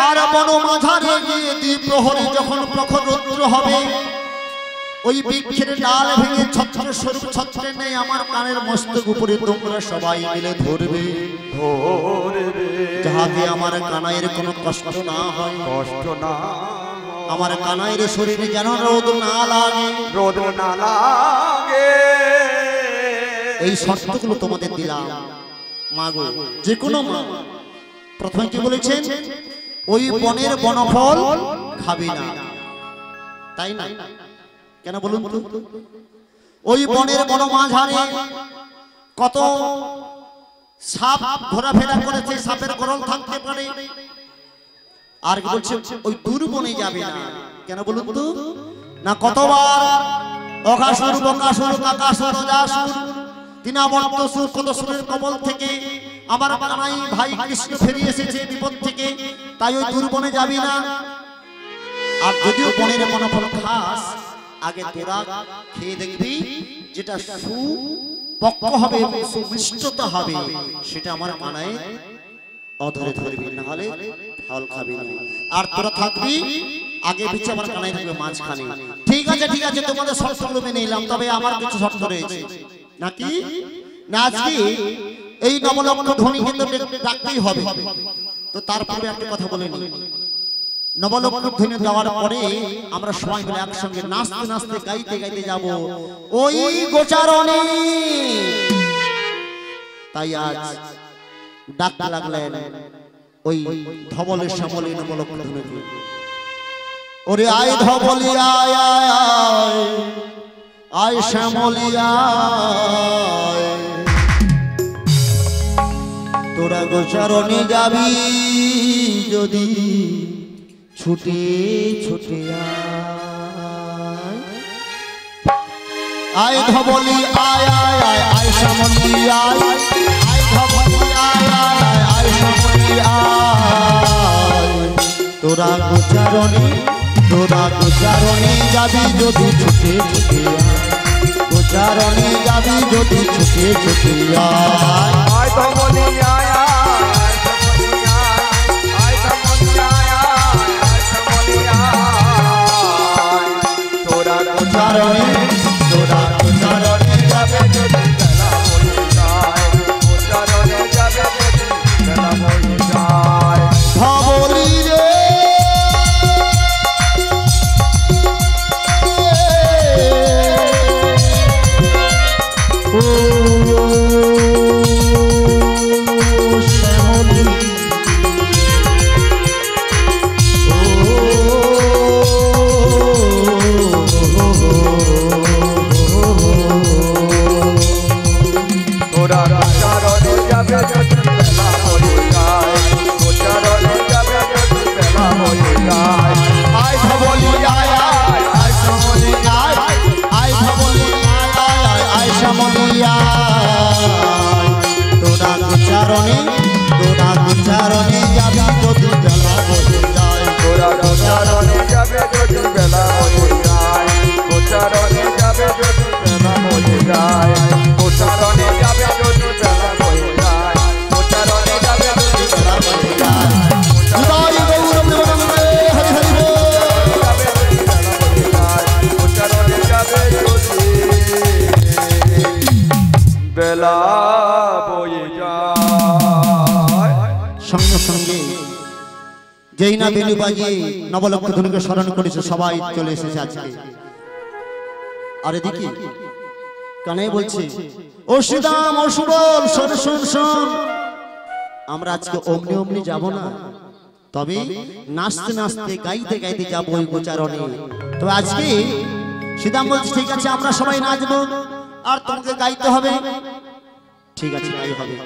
আর বন মাঝারে গিয়ে দ্বিপ্রহরে যখন প্রখর রৌদ্র হবে, ওই বৃক্ষের ডাল ভেঙে ছত্র স্বরূপ ছত্রে নেই আমার কানের মস্তক উপরে তোমরা সবাই মিলে ধরবে, যাহাতে আমার কানাইয়ের কোনো কষ্ট না হয়, কষ্ট না, আমার কানাইয়ের শরীরে যেন রোদ না লাগে, রোদ না লাগে। এই শর্তগুলো তোমাদের দিলাম মাগো, যে কোনো মা। প্রথমে কি বলেছেন, ওই বনের বনফল খাবি না, তাই না? কেন বলুন তো? ওই বনের বন মাঝারে কত সাপ ঘোরাফেরা করেছে, সাপের গরল থাকতে পারে। আর কি বলছে, ওই দূর বনে যাবে না, কেন বলুন তো? না কতবার অঘাসুর বকাসুর কাকাসুর রাজাসুর তিনাবর্তসুর কত সুরের কবল থেকে আমার কানাই ভাই কৃষ্ণ ফিরে এসেছে বিপদ থেকে, তাই ওই দূর বনে যাবি না। আর যদিও বনের বনফল খাস, আগে তোরা খেয়ে দেখবি যেটা সুপক্ক হবে, সুমিষ্টতা হবে, সেটা আমার কানাই অধরে ধরবি, না হলে ফল খাবি না। আর তোরা থাকবি আগে পিছে, আমার কানাই থাকবে মাঝখানে। ঠিক আছে ঠিক আছে, তোমাদের শর্তগুলো মেনে নিলাম, তবে আমার কিছু শর্ত রয়েছে। নাকি না, আজকে এই নবলক্ষ ধ্বনি কিন্তু ডাকতেই হবে। তো তারপরে একটা কথা বলে নি, নবলক্ষ ধ্বনি দেওয়ার পরে আমরা সবাই মিলে একসঙ্গে নাচতে নাচতে গাইতে গাইতে যাব ওই গোচারণে। তাই আজ ডাকতে লাগলেন ওই ধবলের শ্যামলী নবলক্ষ ধ্বনি, ওরে আয় ধবলি আয় আয় আয় শ্যামলী আয়, তোরা গোচারণে যাবি যদি ছুটে ছুটে আয় ধবলি আয় আয় আয় আয় শ্যামলী আয়, আয় ধবলি আয় আয় আয় শ্যামলী আয়, তোরা গোচারণে যাবি যদি ছুটে ছুটে আয়, গোচারণে যাবি যদি ছুটে ছুটে আয়, আয় ধবলি আয় আয় ধবলি আয়, আয় ধবলি আয় আয় ধবলি আয়, তোরা গোচারণে যাবে যদি বেলা হয়ে যায়, গোচারণে যাবে যদি বেলা হয়ে যায়। ধবলি রে ও শ্যামলী, তোরা গোচারণে যাবে যদি বেলা হয়ে যায়, গোচারণে যাবে যদি বেলা হয়ে যায়। আয় ধবলি আয় আয় আয় শ্যামলী আয়, আয় ধবলি আয় আয় আয় আয় শ্যামলী আয়, তোরা গোচারণে যাবি যদি বেলা হয়ে যায়, তোরা গোচারণে যাবে যদি বেলা হয়ে যায়, গোচারণে যাবে যদি বেলা হয়ে যায়, গোচারণে যাবে যদি বেলা হয়ে যায়, গোচারণে যাবে যদি বেলা হয়ে যায়, জয় গৌরব নন্দে হরি হরি বল। গোচারণে যাবে যদি বেলা বয়ে যায়। সঙ্গে সঙ্গে যেই না বেলু বাজিয়ে নবলক্ষ ধ্বনিকে স্মরণ করেছে, সবাই চলে এসেছে আজকে। আর এদিকে কানাই বলছে, ও শ্রীদাম ও সুবল শোন শোন শোন, আমরা আজকে অমনি অমনি যাব না, তবে নাচতে নাচতে গাইতে গাইতে যাবো ওই গোচারণে। তো আজকে সীতাম বলছে ঠিক আছে আমরা সবাই নাচবো আর তোমাকে গাইতে হবে। ঠিক আছে গাই হবে,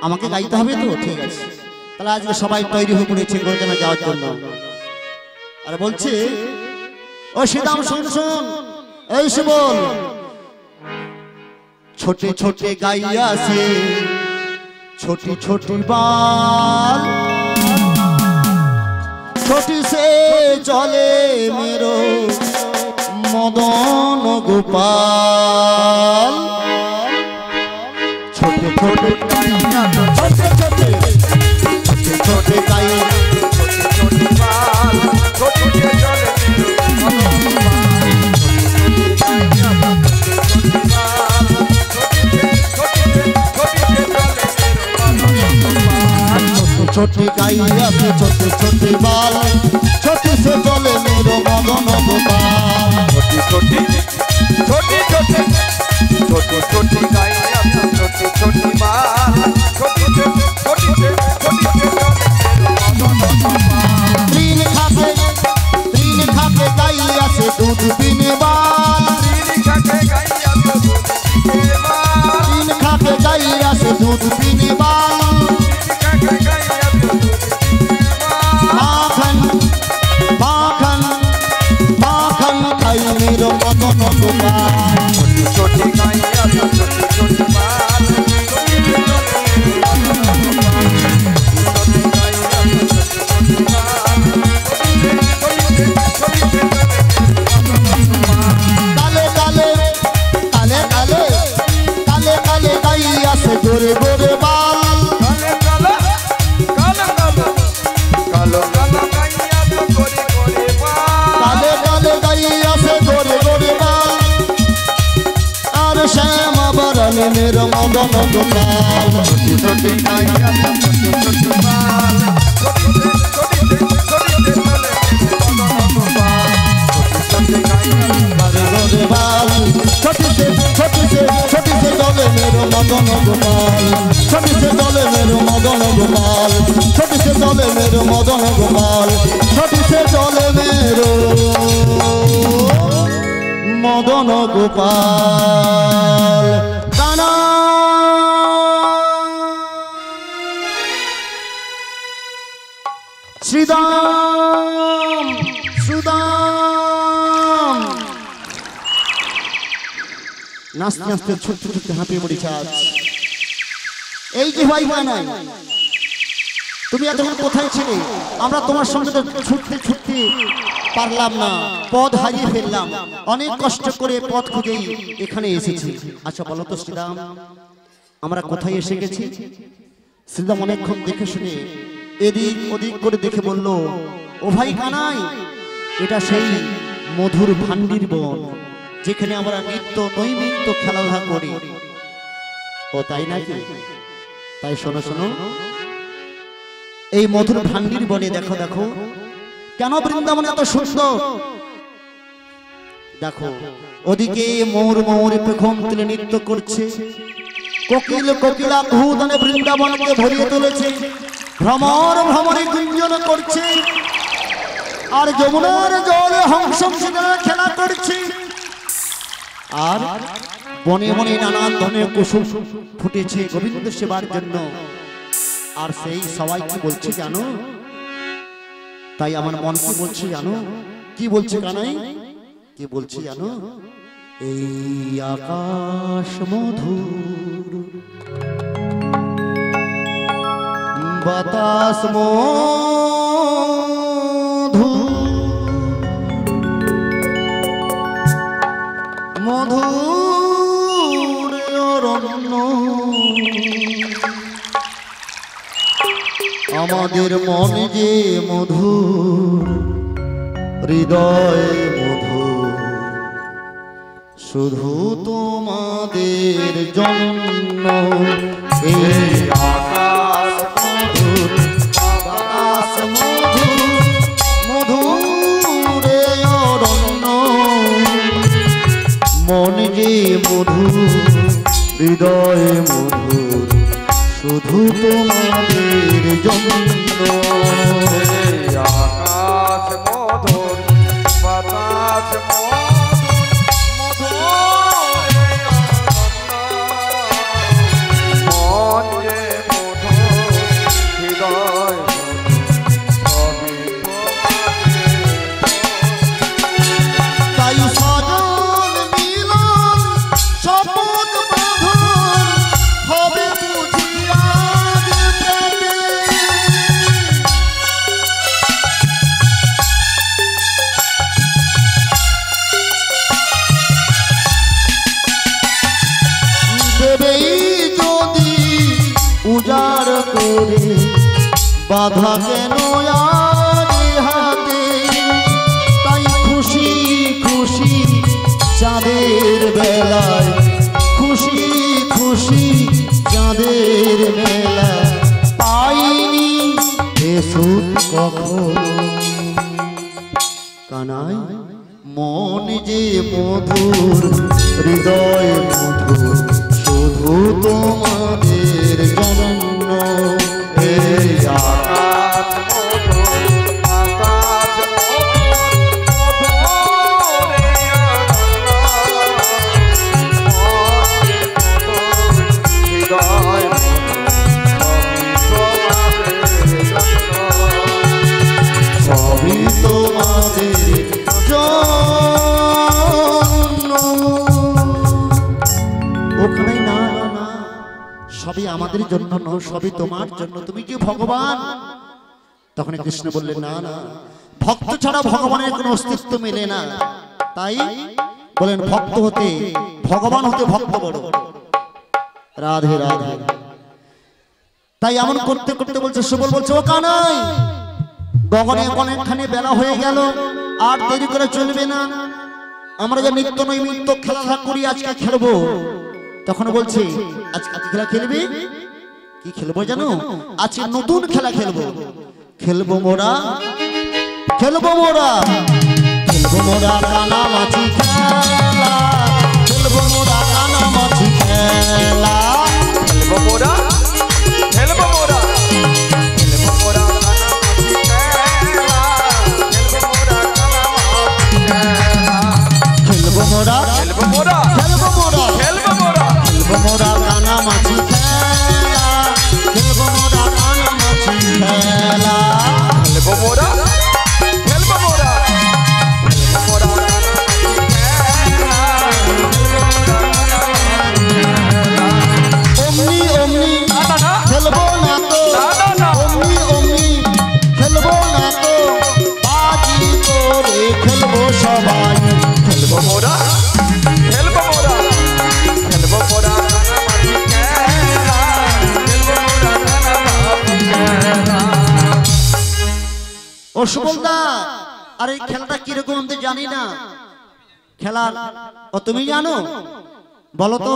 আমাকে গাইতে হবে তো ঠিক আছে। তাহলে আজকে সবাই তৈরি হয়ে পড়েছে গোচারণে যাওয়ার জন্য। আর বলছে ও সীতাম শুন শুন, এই বল ছোটে ছোটে গাইয়া সে छोटी छोटी बाल छोटी से चले मेरो मदन गोपाल। छोटे छोटे गाइया छोटे छोटे छोटे छोटे गाइया छोटी बाल छोटी से चले छोटी गाइया पे छोटे छोटे बाल छोटी से चले मेरो मदन गोपाल। छोटी छोटी छोटी छोटी छोटी छोटी गाइया छोटी छोटी बाल छोटी से छोटी से छोटी से तीन खाके गाइया से दूध पीने बाल। तीन खाके गाइया से दूध पीने बाल। माखन माखन खाई मेरो मदन गोपाल। छोटी गाइया छोटी छोटी बाल काले काले काले काले काले काले गाइया से गोरे गोरे बाल। काले काले काले काले कालो कालो गाइया तो गोरे गोरे बाल। काले काले गाइया से गोरे गोरे बाल। और श्याम बरन मेरो मदन गोपाल। छोटी छोटी गाइया छोटी छोटी बाल छोटी छोटी छोटी चले मदन गोपाल। छोटी गाइया गोरे गोरे बाल छोटी से चले मेरो मदन गोपाल। छोटी से चले मेरो मदन गोपाल। छोटी से चले मेरो मदन गोपाल। छोटी से चले मेरो मदन गोपाल। गाना श्रीदाम সুদাম। নাচতে নাচতে ছুটতে ছুটতে হাঁপিয়ে পড়েছে আজ। এই যে ভাই নাই তুমি এতক্ষণ কোথায় ছিলে? আমরা তোমার সঙ্গে তো ছুটতে ছুটতে পারলাম না, পথ হারিয়ে ফেললাম। অনেক কষ্ট করে পথ খুঁজেই এখানে এসেছি। আচ্ছা বলো তো শ্রীদাম আমরা কোথায় এসে গেছি? শ্রীদাম অনেকক্ষণ দেখে শুনে এদিক ওদিক করে দেখে বলল ও ভাই কানাই, এটা সেই মধুর ভান্ডির বন যেখানে আমরা নিত্য নৈমিত্য খেলাধুলা করি। ও তাই নাকি? তাই শোনো শোনো, এই মধুর ভান্ডির বনে দেখো দেখো কেন বৃন্দাবন এত সুন্দর। দেখো ওদিকে ময়ূর ময়ূর পেখম তুলে নৃত্য করছে, কোকিল কোকিলা কুহুদানে বৃন্দাবনকে ভরিয়ে তুলেছে, ভ্রমর ভ্রমরে গুঞ্জন করছে, আর যমুনার জলে হংস খেলা করছে, আর বনে বনে নানান ধরনের কুসুম ফুটেছে গোবিন্দ সেবার জন্য। আর সেই সবাই কি বলছে জানো? তাই আমার মন কি বলছে জানো? কি বলছে কানাই? কি বলছে জানো? এই আকাশ মধুর বাতাস মধুর অরণ্য আমাদের মন যে মধুর, হৃদয় মধুর, শুধু তোমাদের জন্য। এই আকাশ মধুর বাতাস মধুর মধুর অরণ্য মন যে মধুর, হৃদয় মধুর, শুধু তোমাদের জন্য। আকাশ মধুর বাতাস মন যে মধুর হৃদয় সবই তাই সজন মিলন শপথ বাঁধন হবে বুঝি আজ পেটে। দেবেই যদি উজাড় করে বাধা কেন আজ হাতে। তাই খুশি খুশি চাঁদের বেলায়, খুশি খুশি চাঁদের বেলায় পাইনি এসুখ কখনো। কানাই মন যে মধুর হৃদয় মধুর শুধু তোমাদের জন্য। এই আকাশ মধুর বাতাস হৃদয় সবই তোমাদের জন্য। ওখানে না না না, সবই আমাদের জন্য নয়, সবই তোমার জন্য, তুমি কি ভগবান? তখন কৃষ্ণ বললেন না না, ভক্ত ছাড়া ভগবানের কোনো অস্তিত্ব মেলে না। তাই বলেন ভক্ত হতে ভগবান হতে ভক্ত বড়। রাধে রাধে। তাই এমন করতে করতে বলছে, সুবল বলছে ও কানাই গগনে অনেকখানি বেলা হয়ে গেল, আর দেরি করে চলবে না। আমরা যে নিত্য নৈমিত্য খেলাধুলা করি আজকে খেলবো। তখন বলছে আজকে খেলা খেলবি? কি খেলবো জানো? আজকে নতুন খেলা খেলবো। খেলবো মোরা, খেলবো মোরা, খেলবো মোরা কানামাছি খেলা, খেলবো মোরা কানামাছি খেলা। খেলবো মোরা, খেলবো মোরা, খেলবো মোরা কানামাছি খেলা, খেলবো মোরা কানামাছি খেলা। খেলবো মোরা, খেলবো মোরা, খেলবো মোরা, খেলবো মোরা, খেলবো মোরা কানামাছি খেলা, খেলবো মোরা কানামাছি খেলা। খেলবো মোরা, খেলবো মোরা, খেলবো মোরা কানামাছি খেলা, খেলবো মোরা কানামাছি খেলা। অমনি অমনি না না না, খেলবো না তো, না না না, অমনি অমনি খেলবো না তো, বাজি করে খেলবো সবাই। খেলবো মোরা, খেলবো মোরা, খেলবো মোরা কানামাছি খেলা, খেলবো মোরা কানামাছি খেলা। ও সুবলদা, আর এই খেলাটা কিরকম আমি তো জানি না। খেলা ও তুমি জানো? বলো তো।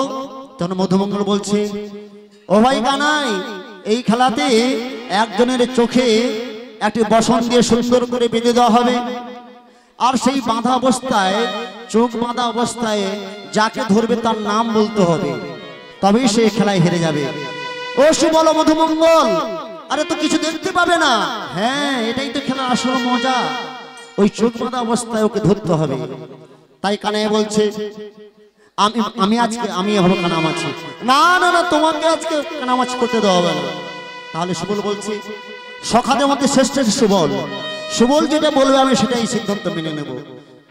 তখন মধুমঙ্গল বলছে ও ভাই কানাই, এই খেলাতে একজনের চোখে একটি বসন দিয়ে সুন্দর করে বেঁধে দেওয়া হবে, আর সেই বাঁধা অবস্থায়, চোখ বাঁধা অবস্থায় যাকে ধরবে তার নাম বলতে হবে, তবেই সে খেলায় হেরে যাবে। ও সুবল মধুমঙ্গল, আরে তো কিছু দেখতে পাবে না। হ্যাঁ, এটাই তো খেলার আসল মজা। ওই চোখ বাঁধা অবস্থায় ওকে ধরতে হবে। তাই কানাই বলছে আমি আমি আজকে আমি হবো কানামাছি। না না না, তোমাকে আজকে কানামাছি করতে দেওয়া হবে না। তাহলে সুবল বলছে সখাদের মধ্যে শ্রেষ্ঠ সুবল, সুবল যেটা বলবে আমি সেটাই সিদ্ধান্ত মেনে নেব।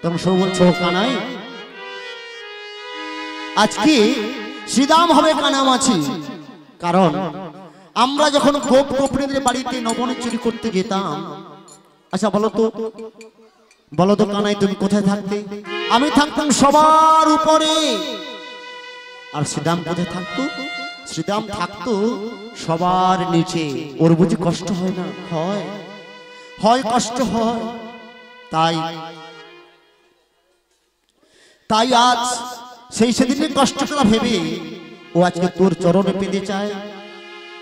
তখন সুবল বলছে ও কানাই, আজকে শ্রীদাম হবে কানামাছি। কারণ আমরা যখন গোপ গোপনীদের বাড়িতে নবন চুরি করতে যেতাম, আচ্ছা বলো তো, বলো তো কানাই তুমি কোথায় থাকতে? আমি থাকতাম সবার উপরে। আর শ্রীদাম কোথায় থাকতো? শ্রীদাম থাকতো সবার নিচে। ওর বুঝি কষ্ট হয় না? হয়, হয় কষ্ট হয়। তাই তাই আজ সেই সেদিনের কষ্টটা ভেবে ও আজকে তোর চরণে পেতে চায়।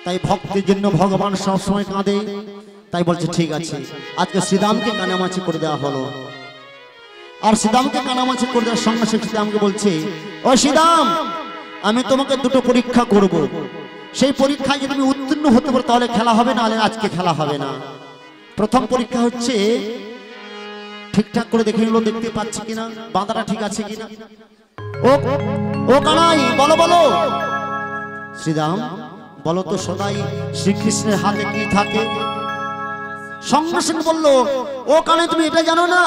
তাই ভক্তের জন্য ভগবান সবসময় কাঁদে। তাই বলছে ঠিক আছে, আজকে শ্রীদামকে কানামাছি করে দেওয়া হলো। আর শ্রীদামকে কানামাছি করে দেওয়ার সঙ্গে সে শ্রীদামকে বলছে ও শ্রীদাম, আমি তোমাকে দুটো পরীক্ষা করব। সেই পরীক্ষায় যদি তুমি উত্তীর্ণ হতে পারো তাহলে খেলা হবে, না হলে আজকে খেলা হবে না। প্রথম পরীক্ষা হচ্ছে ঠিকঠাক করে দেখে নিল, দেখতে পাচ্ছি কিনা, বাঁধাটা ঠিক আছে কিনা। ও ও কানাই, বলো বলো শ্রীরাম, বলো তো সদাই শ্রীকৃষ্ণের হাতে কি থাকে? সঙ্গে সঙ্গে বললো, ও কানাই তুমি এটা জানো না?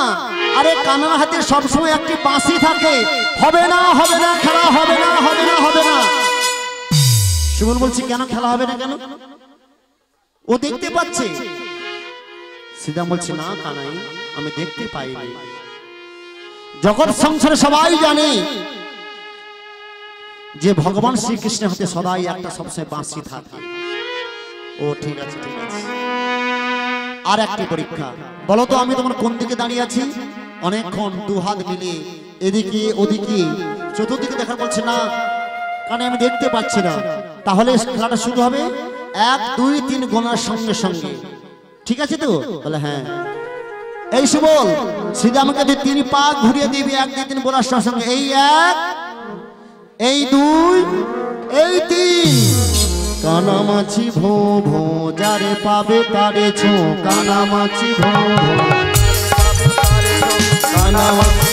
আরে কানার হাতে সবসময় একটি বাঁশি থাকে। হবে না, হবে না, খেলা হবে না, হবে না, হবে না। সুমন বলছি কেন খেলা হবে না কেন? ও দেখতে পাচ্ছে। শ্রীরাম বলছে না কানাই, আমি দেখতে পাইনি। জগৎ সংসারে সবাই জানে যে ভগবান শ্রীকৃষ্ণের হাতে সদাই একটা সবসময় বাঁশি থাকে। ও ঠিক আছে, ঠিক আছে। আর একটি পরীক্ষা, বলো তো আমি তোমার কোন দিকে দাঁড়িয়ে আছি? অনেকক্ষণ দু হাত মিলিয়ে এদিকে ওদিকে চতুর্দিকে দেখা বলছে না, কারণ আমি দেখতে পাচ্ছি না। তাহলে খেলাটা শুরু হবে 1 2 3 গোনার সঙ্গে সঙ্গে, ঠিক আছে তো? বলে হ্যাঁ। এই সুবল, শ্রীরামকে তুই 3 পা ঘুরিয়ে দিবি 1 2 3 বলার সঙ্গে সঙ্গে। এই 1, এই 2, এই 3। কানামাছি ভো ভো, যারে পাবে তারে ছো। কানামাছি ভো ভো, কানামাছি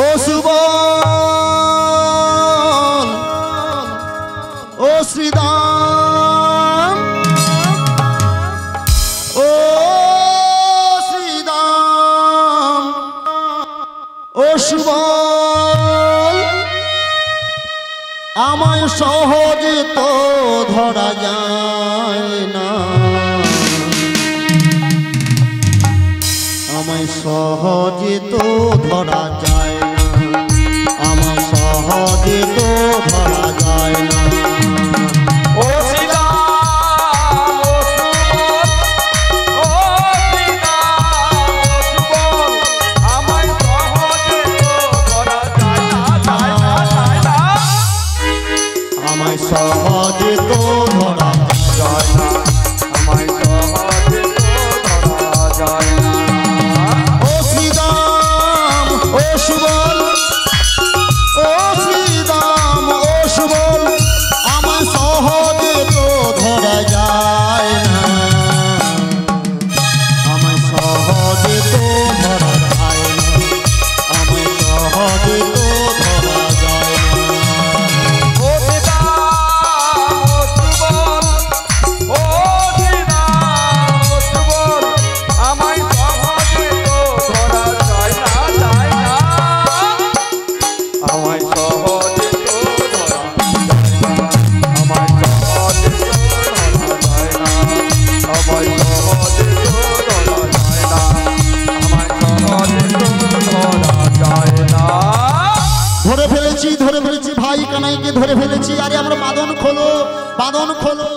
ও সুবল, ও শ্রীরাম, ও শ্রীরাম, ও সুবল, আমায় সহজে তো ধরা যায় না, আমায় সহজে তো ধরা যায় না, আমায় সহজে তো ধরা যায় না। ও শ্রীরাম, ও সুবল, ও শ্রীরাম, ও সুবল, আমায় সহজে তো ধরা যায় না, যায় না, যায় না। আমায় সহজে তো ধরা যায় না, আমায় সহজে তো ধরা যায় না। ও শ্রীরাম, ও সুবল, ও শ্রীরাম, ও সুবল, আমায় সহজে তো ধরা যায় না, আমায় সহজে তো ধরা যায় না, আমায় সহজে তো ধরা যায় না। ও শ্রীরাম, ও সুবল, ও শ্রীরাম, ও সুবল, আমায় সহজে তো ধরা যায় না, যায় না। আমায় সহজে তো ধরা যায় না, আমায় সহজে তো ধরা যায় না, আমায় সহজে তো ধরা যায় না, আমায় সহজে তো ধরা যায় না। ধরে ফেলেছি, ধরে ফেলেছি ভাই কানাইকে ধরে ফেলেছি। আরে আমরা বাঁধন খোলো, বাঁধন খোলো।